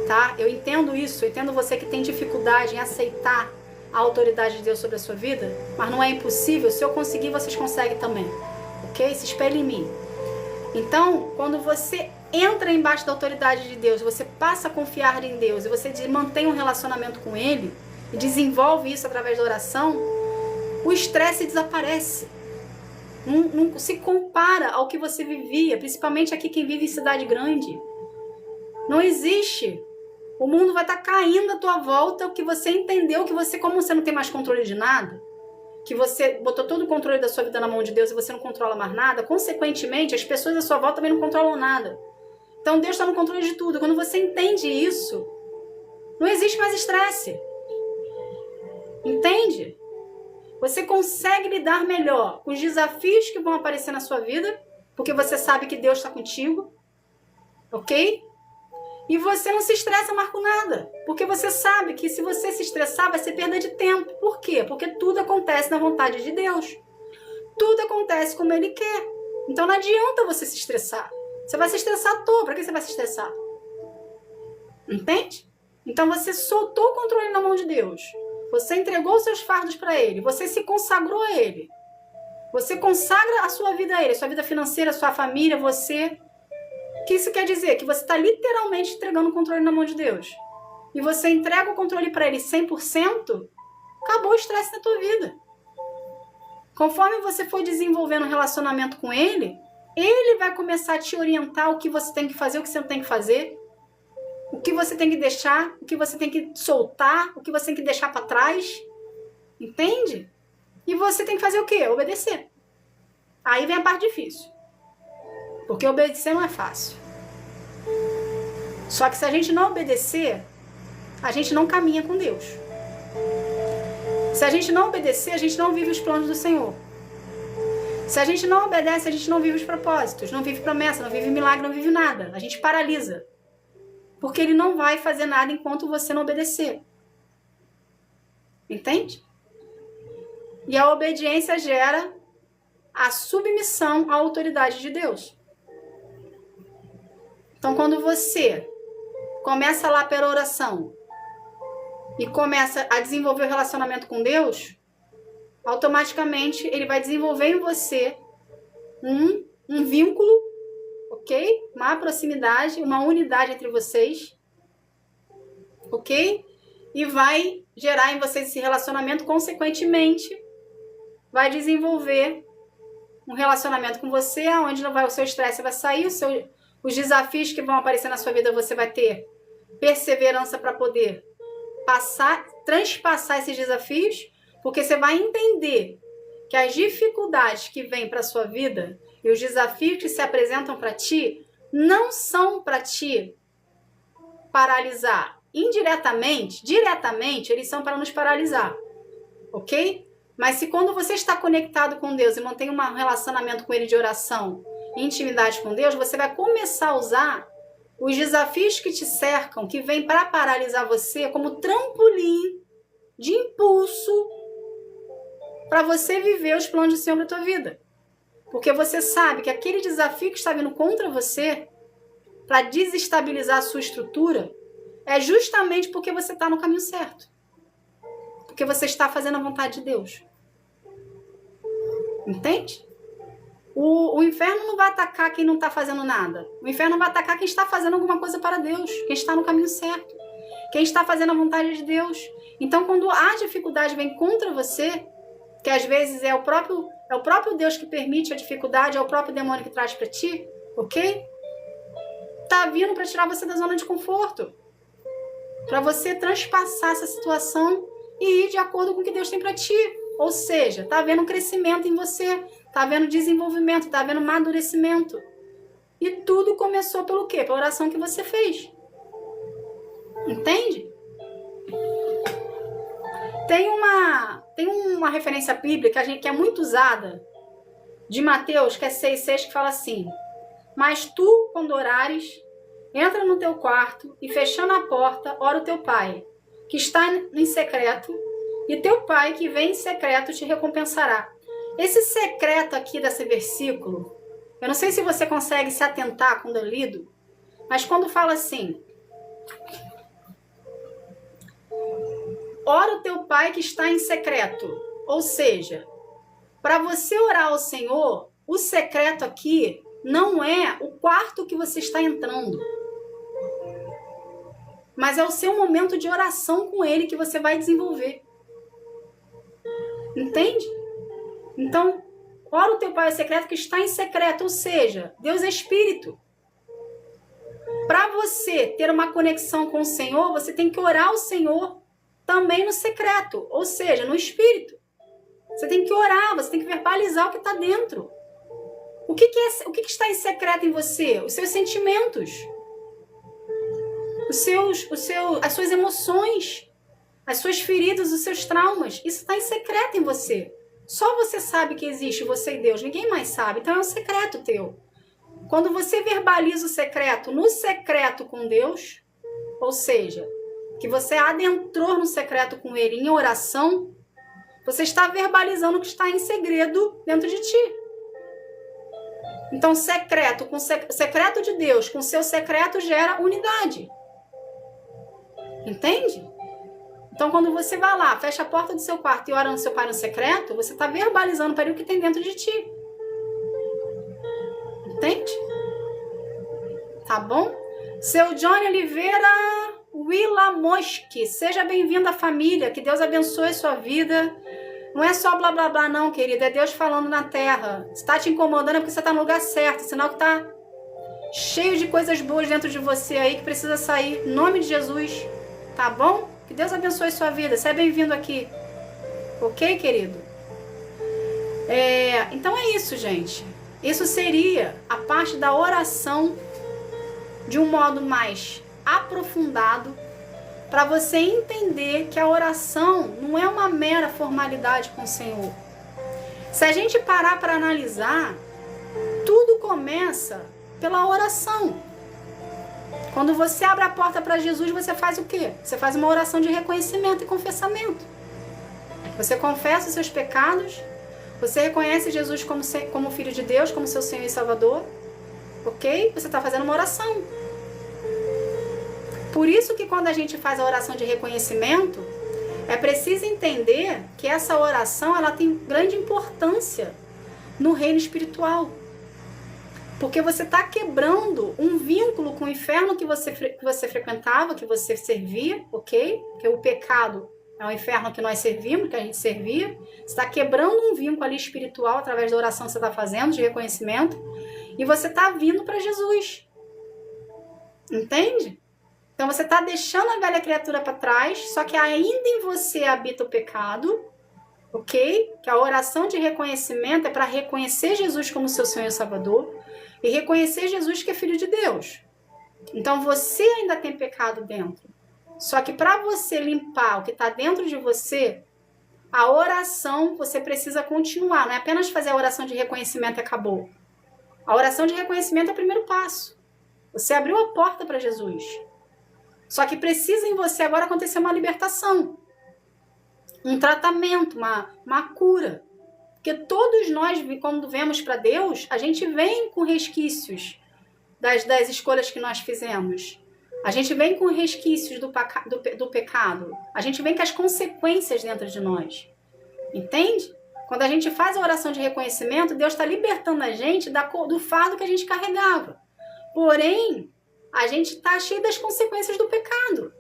tá? Eu entendo isso, eu entendo você que tem dificuldade em aceitar a autoridade de Deus sobre a sua vida, mas não é impossível. Se eu conseguir, vocês conseguem também, ok? Se espelhe em mim. Então, quando você entra embaixo da autoridade de Deus, você passa a confiar em Deus e você mantém um relacionamento com Ele e desenvolve isso através da oração, o estresse desaparece. Não se compara ao que você vivia, principalmente aqui quem vive em cidade grande. Não existe. O mundo vai estar caindo à tua volta, o que você entendeu, que você, como você não tem mais controle de nada, que você botou todo o controle da sua vida na mão de Deus e você não controla mais nada, consequentemente, as pessoas à sua volta também não controlam nada. Então Deus está no controle de tudo. Quando você entende isso, não existe mais estresse. Entende? Você consegue lidar melhor com os desafios que vão aparecer na sua vida, porque você sabe que Deus está contigo, ok? E você não se estressa mais com nada, porque você sabe que se você se estressar vai ser perda de tempo. Por quê? Porque tudo acontece na vontade de Deus. Tudo acontece como Ele quer. Então não adianta você se estressar. Você vai se estressar à toa. Para que você vai se estressar? Entende? Então você soltou o controle na mão de Deus. Você entregou os seus fardos para Ele. Você se consagrou a Ele. Você consagra a sua vida a Ele. A sua vida financeira, a sua família, você. O que isso quer dizer? Que você está literalmente entregando o controle na mão de Deus. E você entrega o controle para Ele 100%, acabou o estresse na tua vida. Conforme você for desenvolvendo um relacionamento com Ele, Ele vai começar a te orientar o que você tem que fazer, o que você não tem que fazer. O que você tem que deixar, o que você tem que soltar, o que você tem que deixar para trás. Entende? E você tem que fazer o quê? Obedecer. Aí vem a parte difícil. Porque obedecer não é fácil. Só que se a gente não obedecer, a gente não caminha com Deus. Se a gente não obedecer, a gente não vive os planos do Senhor. Se a gente não obedece, a gente não vive os propósitos, não vive promessa, não vive milagre, não vive nada. A gente paralisa. Porque Ele não vai fazer nada enquanto você não obedecer. Entende? E a obediência gera a submissão à autoridade de Deus. Então, quando você começa lá pela oração e começa a desenvolver o relacionamento com Deus, automaticamente Ele vai desenvolver em você um vínculo, ok? Uma proximidade, uma unidade entre vocês, ok? E vai gerar em vocês esse relacionamento, consequentemente, vai desenvolver um relacionamento com você, onde não vai, o seu estresse vai sair, os desafios que vão aparecer na sua vida, você vai ter perseverança para poder transpassar esses desafios, porque você vai entender que as dificuldades que vêm para a sua vida e os desafios que se apresentam para ti não são para te paralisar. Indiretamente, diretamente, eles são para nos paralisar, ok? Mas se quando você está conectado com Deus e mantém um relacionamento com Ele de oração e intimidade com Deus, você vai começar a usar os desafios que te cercam, que vêm para paralisar você, como trampolim de impulso para você viver os planos do Senhor na tua vida. Porque você sabe que aquele desafio que está vindo contra você, para desestabilizar a sua estrutura, é justamente porque você está no caminho certo. Porque você está fazendo a vontade de Deus. Entende? O inferno não vai atacar quem não está fazendo nada. O inferno vai atacar quem está fazendo alguma coisa para Deus. Quem está no caminho certo. Quem está fazendo a vontade de Deus. Então, quando a dificuldade vem contra você, que às vezes é o próprio Deus que permite a dificuldade, é o próprio demônio que traz para ti, ok? Tá vindo para tirar você da zona de conforto. Para você transpassar essa situação e ir de acordo com o que Deus tem para ti. Ou seja, tá havendo um crescimento em você, tá havendo desenvolvimento, tá havendo amadurecimento. E tudo começou pelo quê? Pela oração que você fez. Entende? Tem uma referência bíblica que é muito usada, de Mateus, que é 6,6, que fala assim: mas tu, quando orares, entra no teu quarto e, fechando a porta, ora o teu pai, que está em secreto, e teu pai, que vem em secreto, te recompensará. Esse secreto aqui desse versículo, eu não sei se você consegue se atentar quando é lido, mas quando fala assim: ora o teu pai que está em secreto. Ou seja, para você orar ao Senhor, o secreto aqui não é o quarto que você está entrando, mas é o seu momento de oração com Ele que você vai desenvolver. Entende? Então, ora o teu pai secreto que está em secreto, ou seja, Deus é Espírito. Para você ter uma conexão com o Senhor, você tem que orar ao Senhor também no secreto, ou seja, no Espírito. Você tem que orar, você tem que verbalizar o que está dentro. O que está em secreto em você? Os seus sentimentos, as suas emoções, as suas feridas, os seus traumas. Isso está em secreto em você. Só você sabe que existe, você e Deus. Ninguém mais sabe. Então é um secreto teu. Quando você verbaliza o secreto no secreto com Deus, ou seja, que você adentrou no secreto com Ele em oração, você está verbalizando o que está em segredo dentro de ti. Então, secreto com secreto de Deus com seu secreto gera unidade. Entende? Então, quando você vai lá, fecha a porta do seu quarto e ora no seu pai no secreto, você está verbalizando para ele o que tem dentro de ti. Entende? Tá bom? Seu Johnny Oliveira Wilamoski, seja bem-vindo à família, que Deus abençoe sua vida. Não é só blá blá blá não, querida, é Deus falando na terra. Se está te incomodando é porque você está no lugar certo, sinal que está cheio de coisas boas dentro de você aí que precisa sair, em nome de Jesus, tá bom? Que Deus abençoe sua vida, seja bem-vindo aqui, ok, querido? Então é isso, gente. Isso seria a parte da oração de um modo mais aprofundado, para você entender que a oração não é uma mera formalidade com o Senhor. Se a gente parar para analisar, tudo começa pela oração. Quando você abre a porta para Jesus, você faz o quê? Você faz uma oração de reconhecimento e confessamento. Você confessa os seus pecados, você reconhece Jesus como Filho de Deus, como seu Senhor e Salvador, ok? Você está fazendo uma oração. Por isso que quando a gente faz a oração de reconhecimento, é preciso entender que essa oração ela tem grande importância no reino espiritual. Porque você está quebrando um vínculo com o inferno que você frequentava, que você servia, ok? Porque o pecado é o inferno que nós servimos, que a gente servia. Você está quebrando um vínculo ali espiritual através da oração que você está fazendo, de reconhecimento, e você está vindo para Jesus. Entende? Então você está deixando a velha criatura para trás, só que ainda em você habita o pecado, ok? Que a oração de reconhecimento é para reconhecer Jesus como seu Senhor e Salvador e reconhecer Jesus que é Filho de Deus. Então você ainda tem pecado dentro. Só que para você limpar o que está dentro de você, a oração você precisa continuar. Não é apenas fazer a oração de reconhecimento e acabou. A oração de reconhecimento é o primeiro passo. Você abriu a porta para Jesus. Só que precisa em você agora acontecer uma libertação. Um tratamento, uma cura. Porque todos nós, quando vemos para Deus, a gente vem com resquícios das escolhas que nós fizemos. A gente vem com resquícios do pecado. A gente vem com as consequências dentro de nós. Entende? Quando a gente faz a oração de reconhecimento, Deus está libertando a gente do fardo que a gente carregava. Porém, a gente está cheio das consequências do pecado.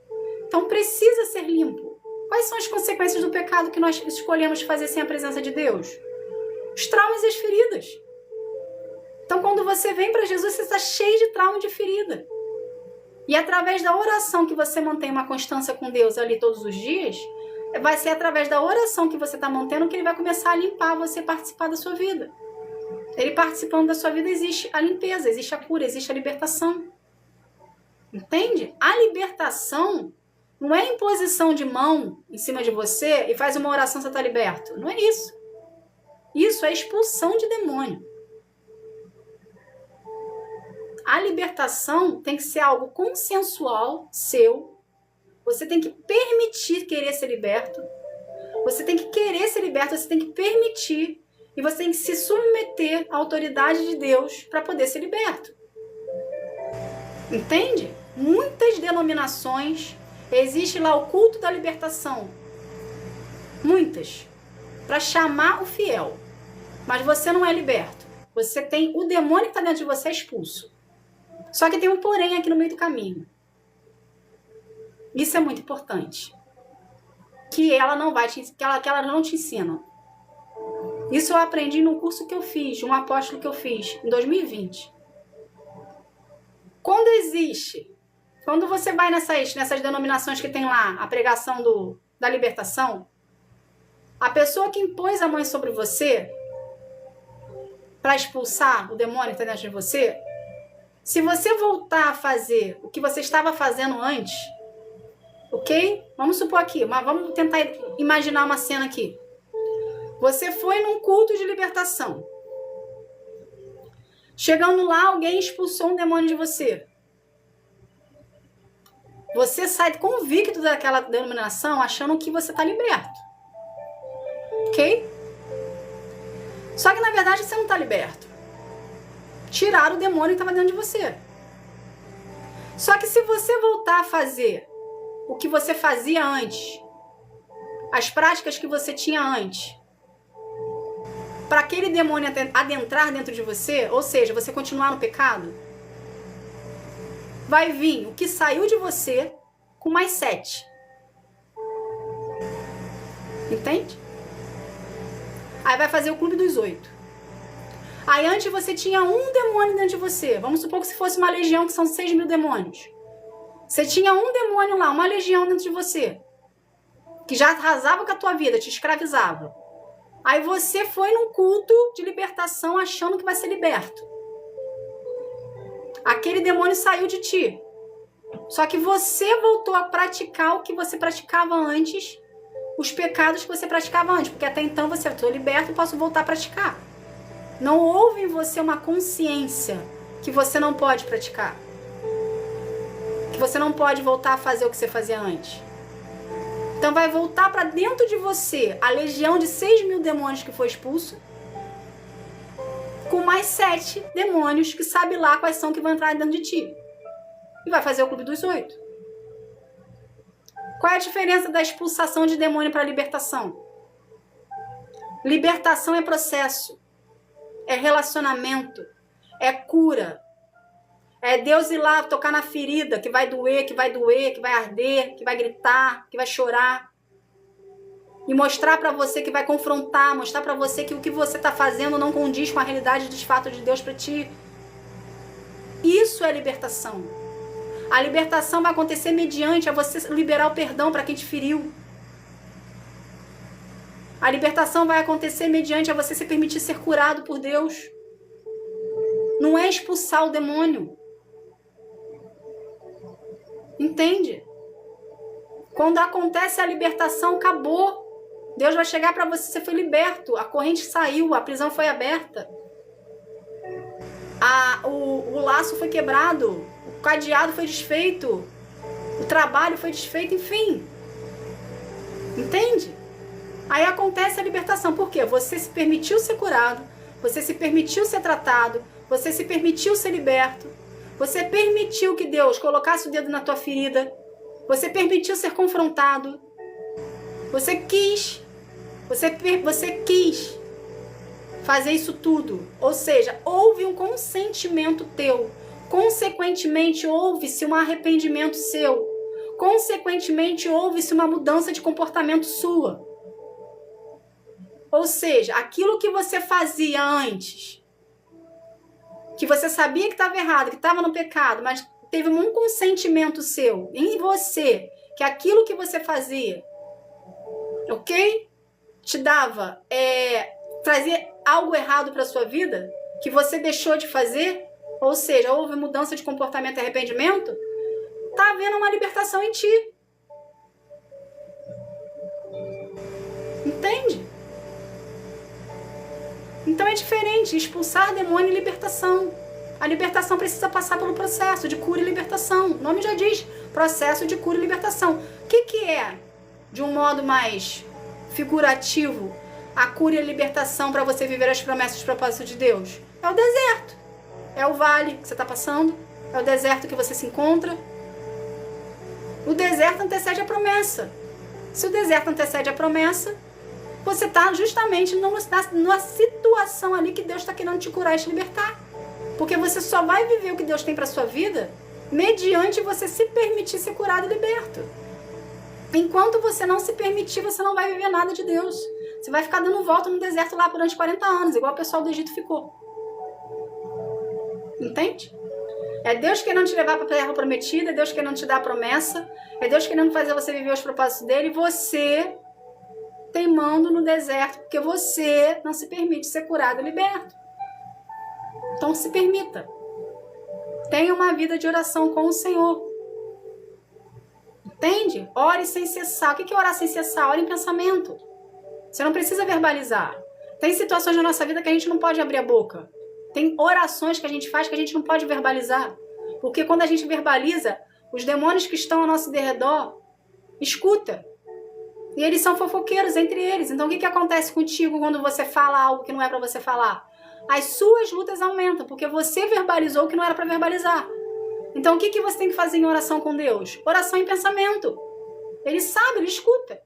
Então precisa ser limpo. Quais são as consequências do pecado que nós escolhemos fazer sem a presença de Deus? Os traumas e as feridas. Então quando você vem para Jesus, você está cheio de trauma e de ferida. E através da oração que você mantém uma constância com Deus ali todos os dias, vai ser através da oração que você está mantendo que Ele vai começar a limpar você participar da sua vida. Ele participando da sua vida, existe a limpeza, existe a cura, existe a libertação. Entende? A libertação não é imposição de mão em cima de você e faz uma oração, você está liberto. Não é isso. Isso é expulsão de demônio. A libertação tem que ser algo consensual, seu. Você tem que permitir querer ser liberto. Você tem que querer ser liberto, você tem que permitir. E você tem que se submeter à autoridade de Deus para poder ser liberto. Entende? Muitas denominações, existe lá o culto da libertação. Muitas. Para chamar o fiel. Mas você não é liberto. Você tem o demônio que está dentro de você expulso. Só que tem um porém aqui no meio do caminho. Isso é muito importante. Que ela não vai que ela não te ensina. Isso eu aprendi num curso que eu fiz, um apóstolo que eu fiz em 2020. Quando você vai nessas denominações que tem lá a pregação da libertação, a pessoa que impôs a mão sobre você para expulsar o demônio que está dentro de você, se você voltar a fazer o que você estava fazendo antes, ok? Vamos supor aqui, mas vamos tentar imaginar uma cena aqui. Você foi num culto de libertação. Chegando lá, alguém expulsou um demônio de você. Você sai convicto daquela denominação achando que você está liberto. Ok? Só que na verdade você não está liberto. Tiraram o demônio que estava dentro de você. Só que se você voltar a fazer o que você fazia antes, as práticas que você tinha antes, para aquele demônio adentrar dentro de você, ou seja, você continuar no pecado, vai vir o que saiu de você com mais 7. Entende? Aí vai fazer o clube dos 8. Aí antes você tinha um demônio dentro de você. Vamos supor que se fosse uma legião, que são 6.000 demônios. Você tinha um demônio lá, uma legião dentro de você, que já arrasava com a tua vida, te escravizava. Aí você foi num culto de libertação achando que vai ser liberto. Aquele demônio saiu de ti. Só que você voltou a praticar o que você praticava antes, os pecados que você praticava antes. Porque até então você, estou liberto e posso voltar a praticar. Não houve em você uma consciência que você não pode praticar. Que você não pode voltar a fazer o que você fazia antes. Então vai voltar para dentro de você a legião de 6.000 demônios que foi expulso, com mais 7 demônios que sabe lá quais são que vão entrar dentro de ti. E vai fazer o clube dos 8. Qual é a diferença da expulsação de demônio para libertação? Libertação é processo, é relacionamento, é cura. É Deus ir lá tocar na ferida, que vai doer, que vai arder, que vai gritar, que vai chorar. e mostrar para você, que vai confrontar, mostrar para você que o que você está fazendo não condiz com a realidade dos fatos de Deus para ti. Isso é libertação. A libertação vai acontecer mediante a você liberar o perdão para quem te feriu. A libertação vai acontecer mediante a você se permitir ser curado por Deus. Não é expulsar o demônio. Entende? Quando acontece a libertação, acabou. Deus vai chegar para você, você foi liberto. A corrente saiu, a prisão foi aberta. O laço foi quebrado. O cadeado foi desfeito. O trabalho foi desfeito, enfim. Entende? Aí acontece a libertação. Por quê? Você se permitiu ser curado. Você se permitiu ser tratado. Você se permitiu ser liberto. Você permitiu que Deus colocasse o dedo na tua ferida. Você permitiu ser confrontado. Você quis. Você quis fazer isso tudo. Ou seja, houve um consentimento teu. Consequentemente, houve-se um arrependimento seu. Consequentemente, houve-se uma mudança de comportamento sua. Ou seja, aquilo que você fazia antes, que você sabia que estava errado, que estava no pecado, mas teve um consentimento seu em você, que aquilo que você fazia, ok? Te dava, trazia algo errado para sua vida, que você deixou de fazer, ou seja, houve mudança de comportamento e arrependimento, tá havendo uma libertação em ti. Entende? Então é diferente, expulsar demônio e libertação. A libertação precisa passar pelo processo de cura e libertação. O nome já diz, processo de cura e libertação. O que é, de um modo mais figurativo, a cura e a libertação para você viver as promessas e os propósitos de Deus? É o deserto. É o vale que você está passando. É o deserto que você se encontra. O deserto antecede a promessa. Se o deserto antecede a promessa, você está justamente numa situação ali que Deus está querendo te curar e te libertar. Porque você só vai viver o que Deus tem para sua vida mediante você se permitir ser curado e liberto. Enquanto você não se permitir, você não vai viver nada de Deus. Você vai ficar dando volta no deserto lá durante 40 anos, igual o pessoal do Egito ficou. Entende? É Deus querendo te levar para a terra prometida, é Deus querendo te dar a promessa, é Deus querendo fazer você viver os propósitos dele, e você teimando no deserto, porque você não se permite ser curado e liberto. Então se permita. Tenha uma vida de oração com o Senhor. Entende? Ore sem cessar. O que é orar sem cessar? Ore em pensamento. Você não precisa verbalizar. Tem situações na nossa vida que a gente não pode abrir a boca. Tem orações que a gente faz que a gente não pode verbalizar. Porque quando a gente verbaliza, os demônios que estão ao nosso derredor escutam. E eles são fofoqueiros entre eles. Então o que acontece contigo quando você fala algo que não é para você falar? As suas lutas aumentam, porque você verbalizou o que não era para verbalizar. Então o que você tem que fazer em oração com Deus? Oração em pensamento. Ele sabe, ele escuta.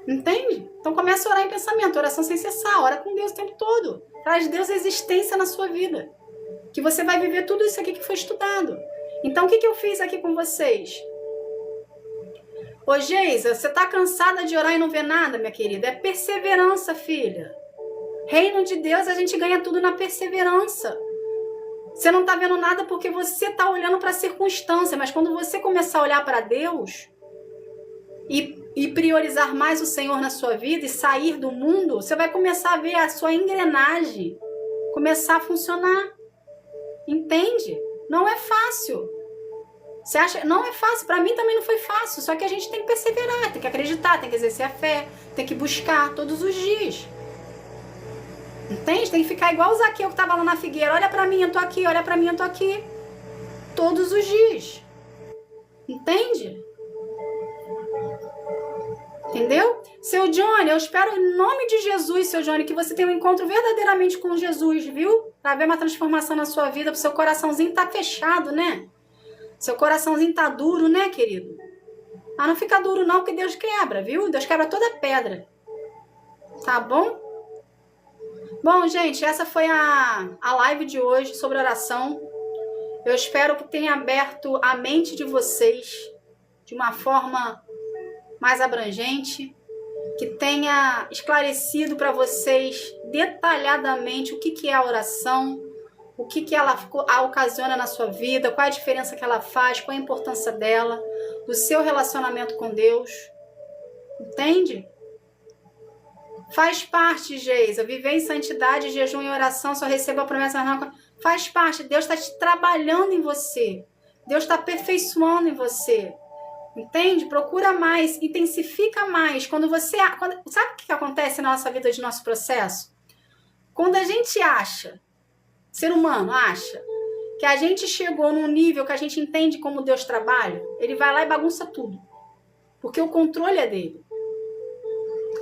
Entende? Então começa a orar em pensamento, oração sem cessar, ora com Deus o tempo todo. Traz Deus a existência na sua vida. Que você vai viver tudo isso aqui que foi estudado. Então o que eu fiz aqui com vocês? Ô Geisa, você tá cansada de orar e não ver nada, minha querida? É perseverança, filha. Reino de Deus, a gente ganha tudo na perseverança. Você não tá vendo nada porque você tá olhando para a circunstância, mas quando você começar a olhar para Deus e priorizar mais o Senhor na sua vida e sair do mundo, você vai começar a ver a sua engrenagem começar a funcionar. Entende? Não é fácil. Você acha? Não é fácil. Para mim também não foi fácil. Só que a gente tem que perseverar, tem que acreditar, tem que exercer a fé, tem que buscar todos os dias. Entende? Tem que ficar igual o Zaqueu que estava lá na figueira. Olha para mim, eu tô aqui. Olha para mim, eu tô aqui. Todos os dias. Entende? Entendeu? Seu Johnny, eu espero em nome de Jesus, seu Johnny, que você tenha um encontro verdadeiramente com Jesus, viu? Para ver uma transformação na sua vida, pro seu coraçãozinho tá fechado, né? Seu coraçãozinho tá duro, né, querido? Ah, não fica duro não, porque Deus quebra, viu? Deus quebra toda pedra. Tá bom? Bom, gente, essa foi a live de hoje sobre oração. Eu espero que tenha aberto a mente de vocês de uma forma mais abrangente, que tenha esclarecido para vocês detalhadamente o que é a oração, o que ela ocasiona na sua vida, qual é a diferença que ela faz, qual é a importância dela, do seu relacionamento com Deus. Entende? Faz parte, Geisa. Viver em santidade, jejum e oração, só receba a promessa não. Faz parte. Deus está te trabalhando em você. Deus está aperfeiçoando em você. Entende? Procura mais, intensifica mais. Sabe o que acontece na nossa vida, de nosso processo? Quando a gente acha, ser humano acha, que a gente chegou num nível que a gente entende como Deus trabalha, ele vai lá e bagunça tudo. Porque o controle é dele.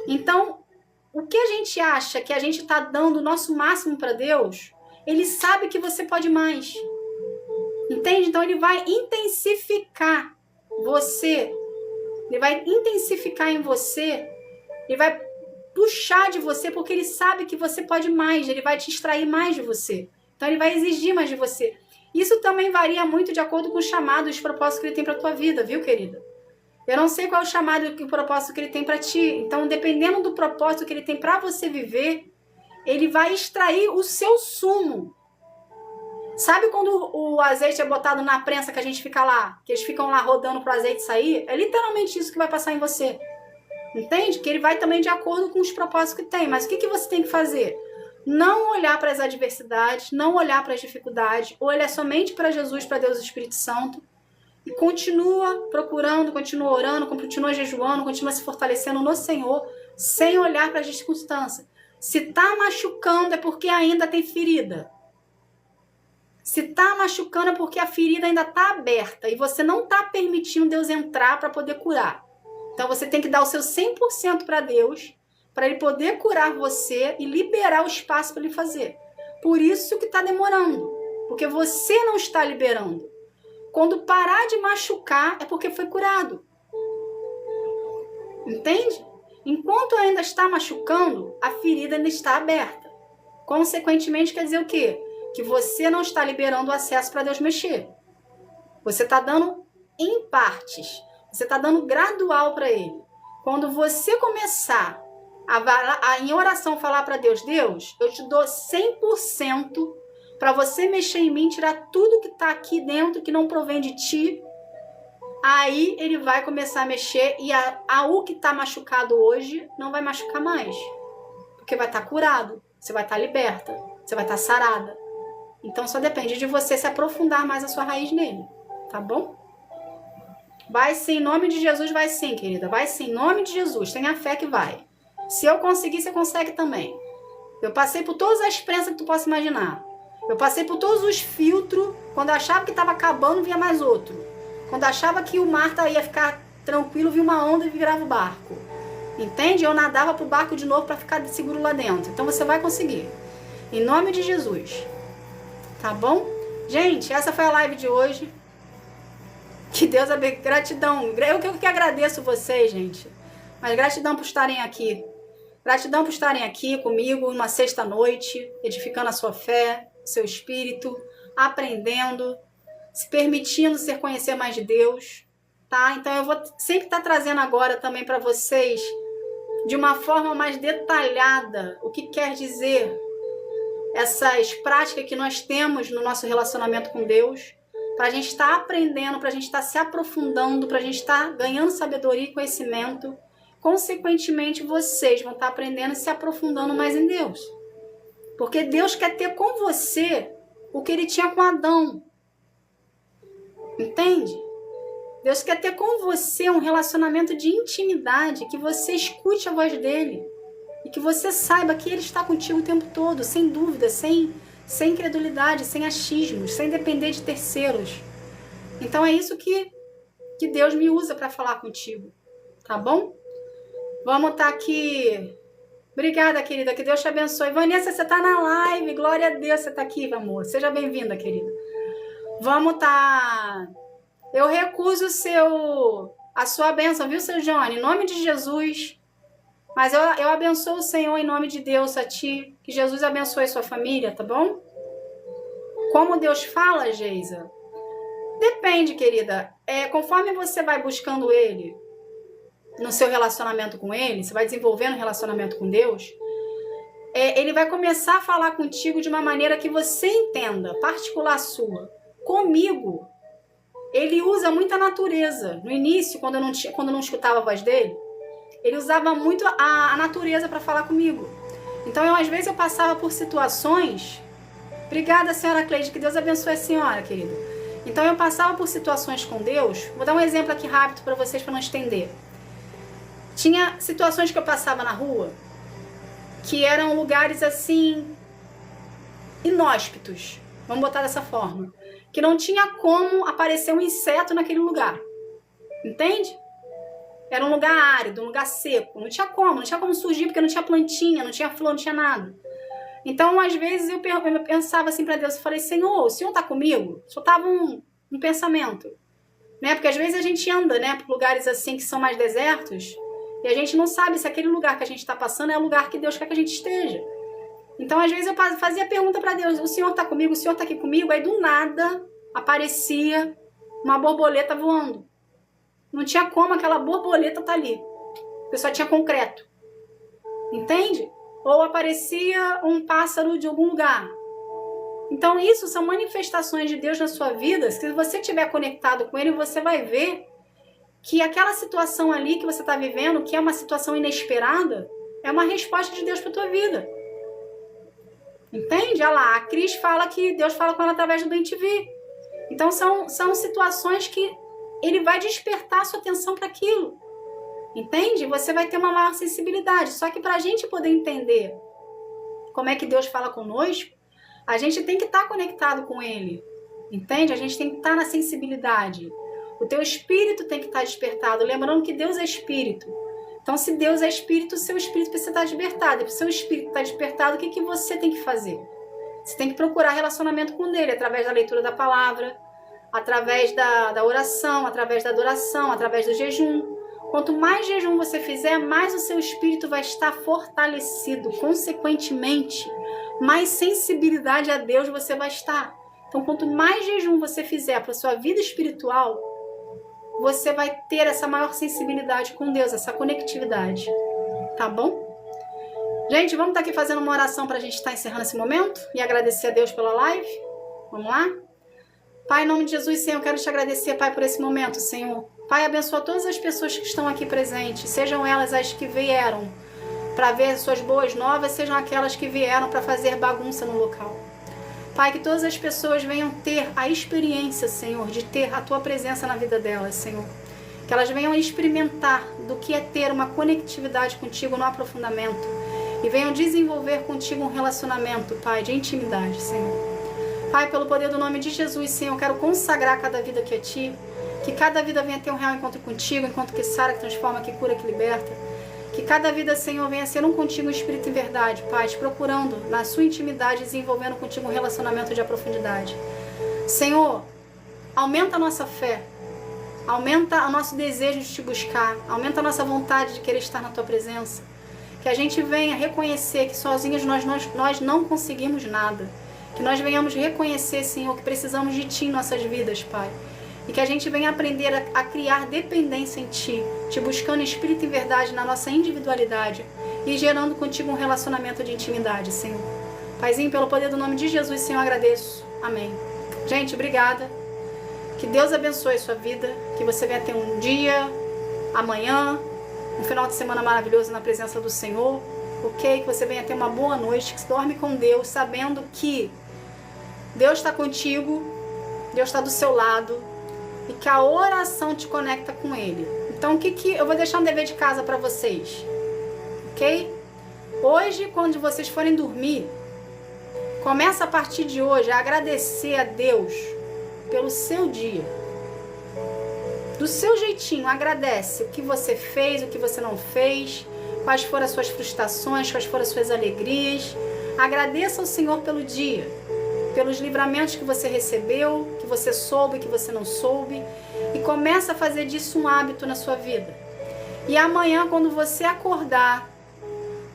Então, o que a gente acha que a gente está dando o nosso máximo para Deus, ele sabe que você pode mais. Entende? Então, ele vai intensificar você. Ele vai intensificar em você. Ele vai puxar de você, porque ele sabe que você pode mais. Ele vai te extrair mais de você. Então, ele vai exigir mais de você. Isso também varia muito de acordo com o chamado e os propósitos que ele tem para a tua vida, viu, querida? Eu não sei qual é o chamado e o propósito que ele tem para ti. Então, dependendo do propósito que ele tem para você viver, ele vai extrair o seu sumo. Sabe quando o azeite é botado na prensa que a gente fica lá, que eles ficam lá rodando para o azeite sair? É literalmente isso que vai passar em você. Entende? Que ele vai também de acordo com os propósitos que tem. Mas o que você tem que fazer? Não olhar para as adversidades, não olhar para as dificuldades, olhar somente para Jesus, para Deus e o Espírito Santo. E continua procurando, continua orando, continua jejuando, continua se fortalecendo no Senhor, sem olhar para as circunstâncias. Se está machucando é porque ainda tem ferida. Se está machucando é porque a ferida ainda está aberta e você não está permitindo Deus entrar para poder curar. Então você tem que dar o seu 100% para Deus, para ele poder curar você e liberar o espaço para ele fazer. Por isso que está demorando, porque você não está liberando. Quando parar de machucar, é porque foi curado. Entende? Enquanto ainda está machucando, a ferida ainda está aberta. Consequentemente, quer dizer o quê? Que você não está liberando o acesso para Deus mexer. Você está dando em partes. Você está dando gradual para ele. Quando você começar em oração falar para Deus, Deus, eu te dou 100%, para você mexer em mim, tirar tudo que está aqui dentro, que não provém de ti, aí ele vai começar a mexer e o que está machucado hoje não vai machucar mais. Porque vai estar curado, você vai estar liberta, você vai estar sarada. Então só depende de você se aprofundar mais a sua raiz nele, tá bom? Vai sim, em nome de Jesus, vai sim, querida. Vai sim, em nome de Jesus, tenha fé que vai. Se eu conseguir, você consegue também. Eu passei por todas as prensas que tu possa imaginar. Eu passei por todos os filtros. Quando eu achava que estava acabando, vinha mais outro. Quando eu achava que o mar ia ficar tranquilo, vinha uma onda e virava o barco. Entende? Eu nadava pro barco de novo para ficar seguro lá dentro. Então você vai conseguir. Em nome de Jesus. Tá bom? Gente, essa foi a live de hoje. Que Deus abençoe. Gratidão. Eu que agradeço vocês, gente. Mas gratidão por estarem aqui. Gratidão por estarem aqui comigo uma sexta-noite, edificando a sua fé, seu espírito, aprendendo, se permitindo conhecer mais de Deus, tá? Então eu vou sempre estar trazendo agora também para vocês, de uma forma mais detalhada, o que quer dizer essas práticas que nós temos no nosso relacionamento com Deus, para a gente estar aprendendo, para a gente estar se aprofundando, para a gente estar ganhando sabedoria e conhecimento. Consequentemente, vocês vão estar aprendendo e se aprofundando mais em Deus. Porque Deus quer ter com você o que ele tinha com Adão. Entende? Deus quer ter com você um relacionamento de intimidade, que você escute a voz dele e que você saiba que ele está contigo o tempo todo, sem dúvida, sem incredulidade, sem achismos, sem depender de terceiros. Então é isso que Deus me usa para falar contigo, tá bom? Vamos estar aqui. Obrigada, querida, que Deus te abençoe. Vanessa, você está na live, glória a Deus, você está aqui, meu amor. Seja bem-vinda, querida. Vamos estar... Eu recuso a sua bênção, viu, seu Johnny? Em nome de Jesus. Mas eu abençoo o Senhor em nome de Deus a ti. Que Jesus abençoe sua família, tá bom? Como Deus fala, Geisa? Depende, querida. Conforme você vai buscando ele, no seu relacionamento com Ele, você vai desenvolvendo um relacionamento com Deus, Ele vai começar a falar contigo de uma maneira que você entenda, particular sua. Comigo, Ele usa muito a natureza. No início, quando eu não escutava a voz dele, Ele usava muito a natureza para falar comigo. Então, às vezes, eu passava por situações... Obrigada, senhora Cleide, que Deus abençoe a senhora, querida. Então, eu passava por situações com Deus. Vou dar um exemplo aqui rápido para vocês, para não estender. Tinha situações que eu passava na rua, que eram lugares, assim, inóspitos. Vamos botar dessa forma. Que não tinha como aparecer um inseto naquele lugar. Entende? Era um lugar árido, um lugar seco. Não tinha como surgir, porque não tinha plantinha, não tinha flor, não tinha nada. Então, às vezes, eu pensava assim para Deus, eu falei, Senhor, o Senhor tá comigo? Só tava um pensamento. Né? Porque às vezes a gente anda, né, por lugares assim que são mais desertos, e a gente não sabe se aquele lugar que a gente está passando é o lugar que Deus quer que a gente esteja. Então, às vezes, eu fazia pergunta para Deus, o Senhor tá comigo? O Senhor tá aqui comigo? Aí, do nada, aparecia uma borboleta voando. Não tinha como aquela borboleta tá ali. Porque só tinha concreto. Entende? Ou aparecia um pássaro de algum lugar. Então, isso são manifestações de Deus na sua vida. Se você estiver conectado com Ele, você vai ver que aquela situação ali que você está vivendo, que é uma situação inesperada, é uma resposta de Deus para a tua vida. Entende? Olha lá, a Cris fala que Deus fala com ela através do BenTV. Então, são situações que Ele vai despertar a sua atenção para aquilo. Entende? Você vai ter uma maior sensibilidade. Só que para a gente poder entender como é que Deus fala conosco, a gente tem que estar conectado com Ele. Entende? A gente tem que estar na sensibilidade. O teu espírito tem que estar despertado. Lembrando que Deus é espírito. Então, se Deus é espírito, o seu espírito precisa estar despertado. E para o seu espírito estar despertado, o que você tem que fazer? Você tem que procurar relacionamento com Ele, através da leitura da palavra, através da oração, através da adoração, através do jejum. Quanto mais jejum você fizer, mais o seu espírito vai estar fortalecido. Consequentemente, mais sensibilidade a Deus você vai estar. Então, quanto mais jejum você fizer para a sua vida espiritual, você vai ter essa maior sensibilidade com Deus, essa conectividade. Tá bom? Gente, vamos estar aqui fazendo uma oração para a gente estar encerrando esse momento e agradecer a Deus pela live. Vamos lá? Pai, em nome de Jesus, Senhor, eu quero te agradecer, Pai, por esse momento, Senhor. Pai, abençoa todas as pessoas que estão aqui presentes, sejam elas as que vieram para ver suas boas novas, sejam aquelas que vieram para fazer bagunça no local. Pai, que todas as pessoas venham ter a experiência, Senhor, de ter a Tua presença na vida delas, Senhor. Que elas venham experimentar do que é ter uma conectividade contigo no aprofundamento e venham desenvolver contigo um relacionamento, Pai, de intimidade, Senhor. Pai, pelo poder do nome de Jesus, Senhor, eu quero consagrar cada vida aqui a Ti, que cada vida venha ter um real encontro contigo, encontro que sara, que transforma, que cura, que liberta. Que cada vida, Senhor, venha ser um contigo, um espírito em verdade, Pai, te procurando na sua intimidade, desenvolvendo contigo um relacionamento de profundidade. Senhor, aumenta a nossa fé, aumenta o nosso desejo de te buscar, aumenta a nossa vontade de querer estar na tua presença. Que a gente venha reconhecer que sozinhos nós não conseguimos nada. Que nós venhamos reconhecer, Senhor, que precisamos de Ti em nossas vidas, Pai. E que a gente venha aprender a criar dependência em Ti, Te buscando em espírito e verdade na nossa individualidade e gerando contigo um relacionamento de intimidade, Senhor. Paizinho, pelo poder do nome de Jesus, Senhor, eu agradeço. Amém. Gente, obrigada. Que Deus abençoe sua vida, que você venha ter um dia, amanhã, um final de semana maravilhoso na presença do Senhor, ok? Que você venha ter uma boa noite, que você dorme com Deus, sabendo que Deus está contigo, Deus está do seu lado, e que a oração te conecta com Ele. Então, o que eu vou deixar um dever de casa para vocês, ok? Hoje, quando vocês forem dormir, começa a partir de hoje a agradecer a Deus pelo seu dia. Do seu jeitinho, agradece o que você fez, o que você não fez, quais foram as suas frustrações, quais foram as suas alegrias. Agradeça ao Senhor pelo dia, pelos livramentos que você recebeu, que você soube, que você não soube, e começa a fazer disso um hábito na sua vida. E amanhã, quando você acordar,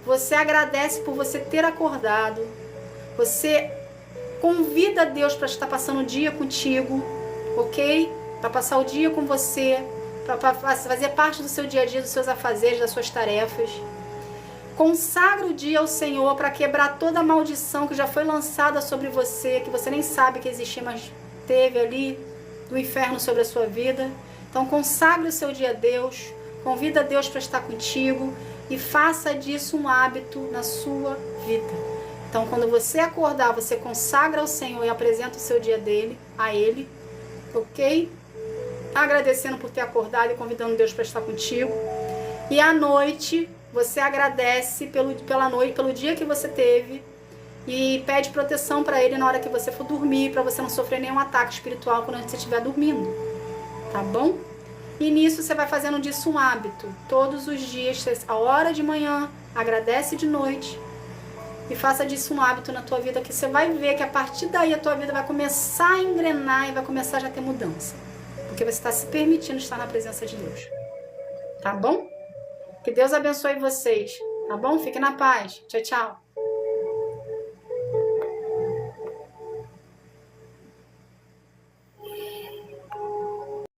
você agradece por você ter acordado, você convida a Deus para estar passando o dia contigo, ok? Para passar o dia com você, para fazer parte do seu dia a dia, dos seus afazeres, das suas tarefas. Consagra o dia ao Senhor para quebrar toda a maldição que já foi lançada sobre você, que você nem sabe que existia, mas teve ali do inferno sobre a sua vida. Então consagre o seu dia a Deus, convida Deus para estar contigo e faça disso um hábito na sua vida. Então quando você acordar, você consagra ao Senhor e apresenta o seu dia a Ele, ok? Agradecendo por ter acordado e convidando Deus para estar contigo. E à noite, você agradece pela noite, pelo dia que você teve e pede proteção para Ele na hora que você for dormir, para você não sofrer nenhum ataque espiritual quando você estiver dormindo, tá bom? E nisso você vai fazendo disso um hábito. Todos os dias, a hora de manhã, agradece de noite e faça disso um hábito na tua vida, que você vai ver que a partir daí a tua vida vai começar a engrenar e vai começar já a ter mudança. Porque você está se permitindo estar na presença de Deus. Tá bom? Que Deus abençoe vocês. Tá bom? Fique na paz. Tchau, tchau.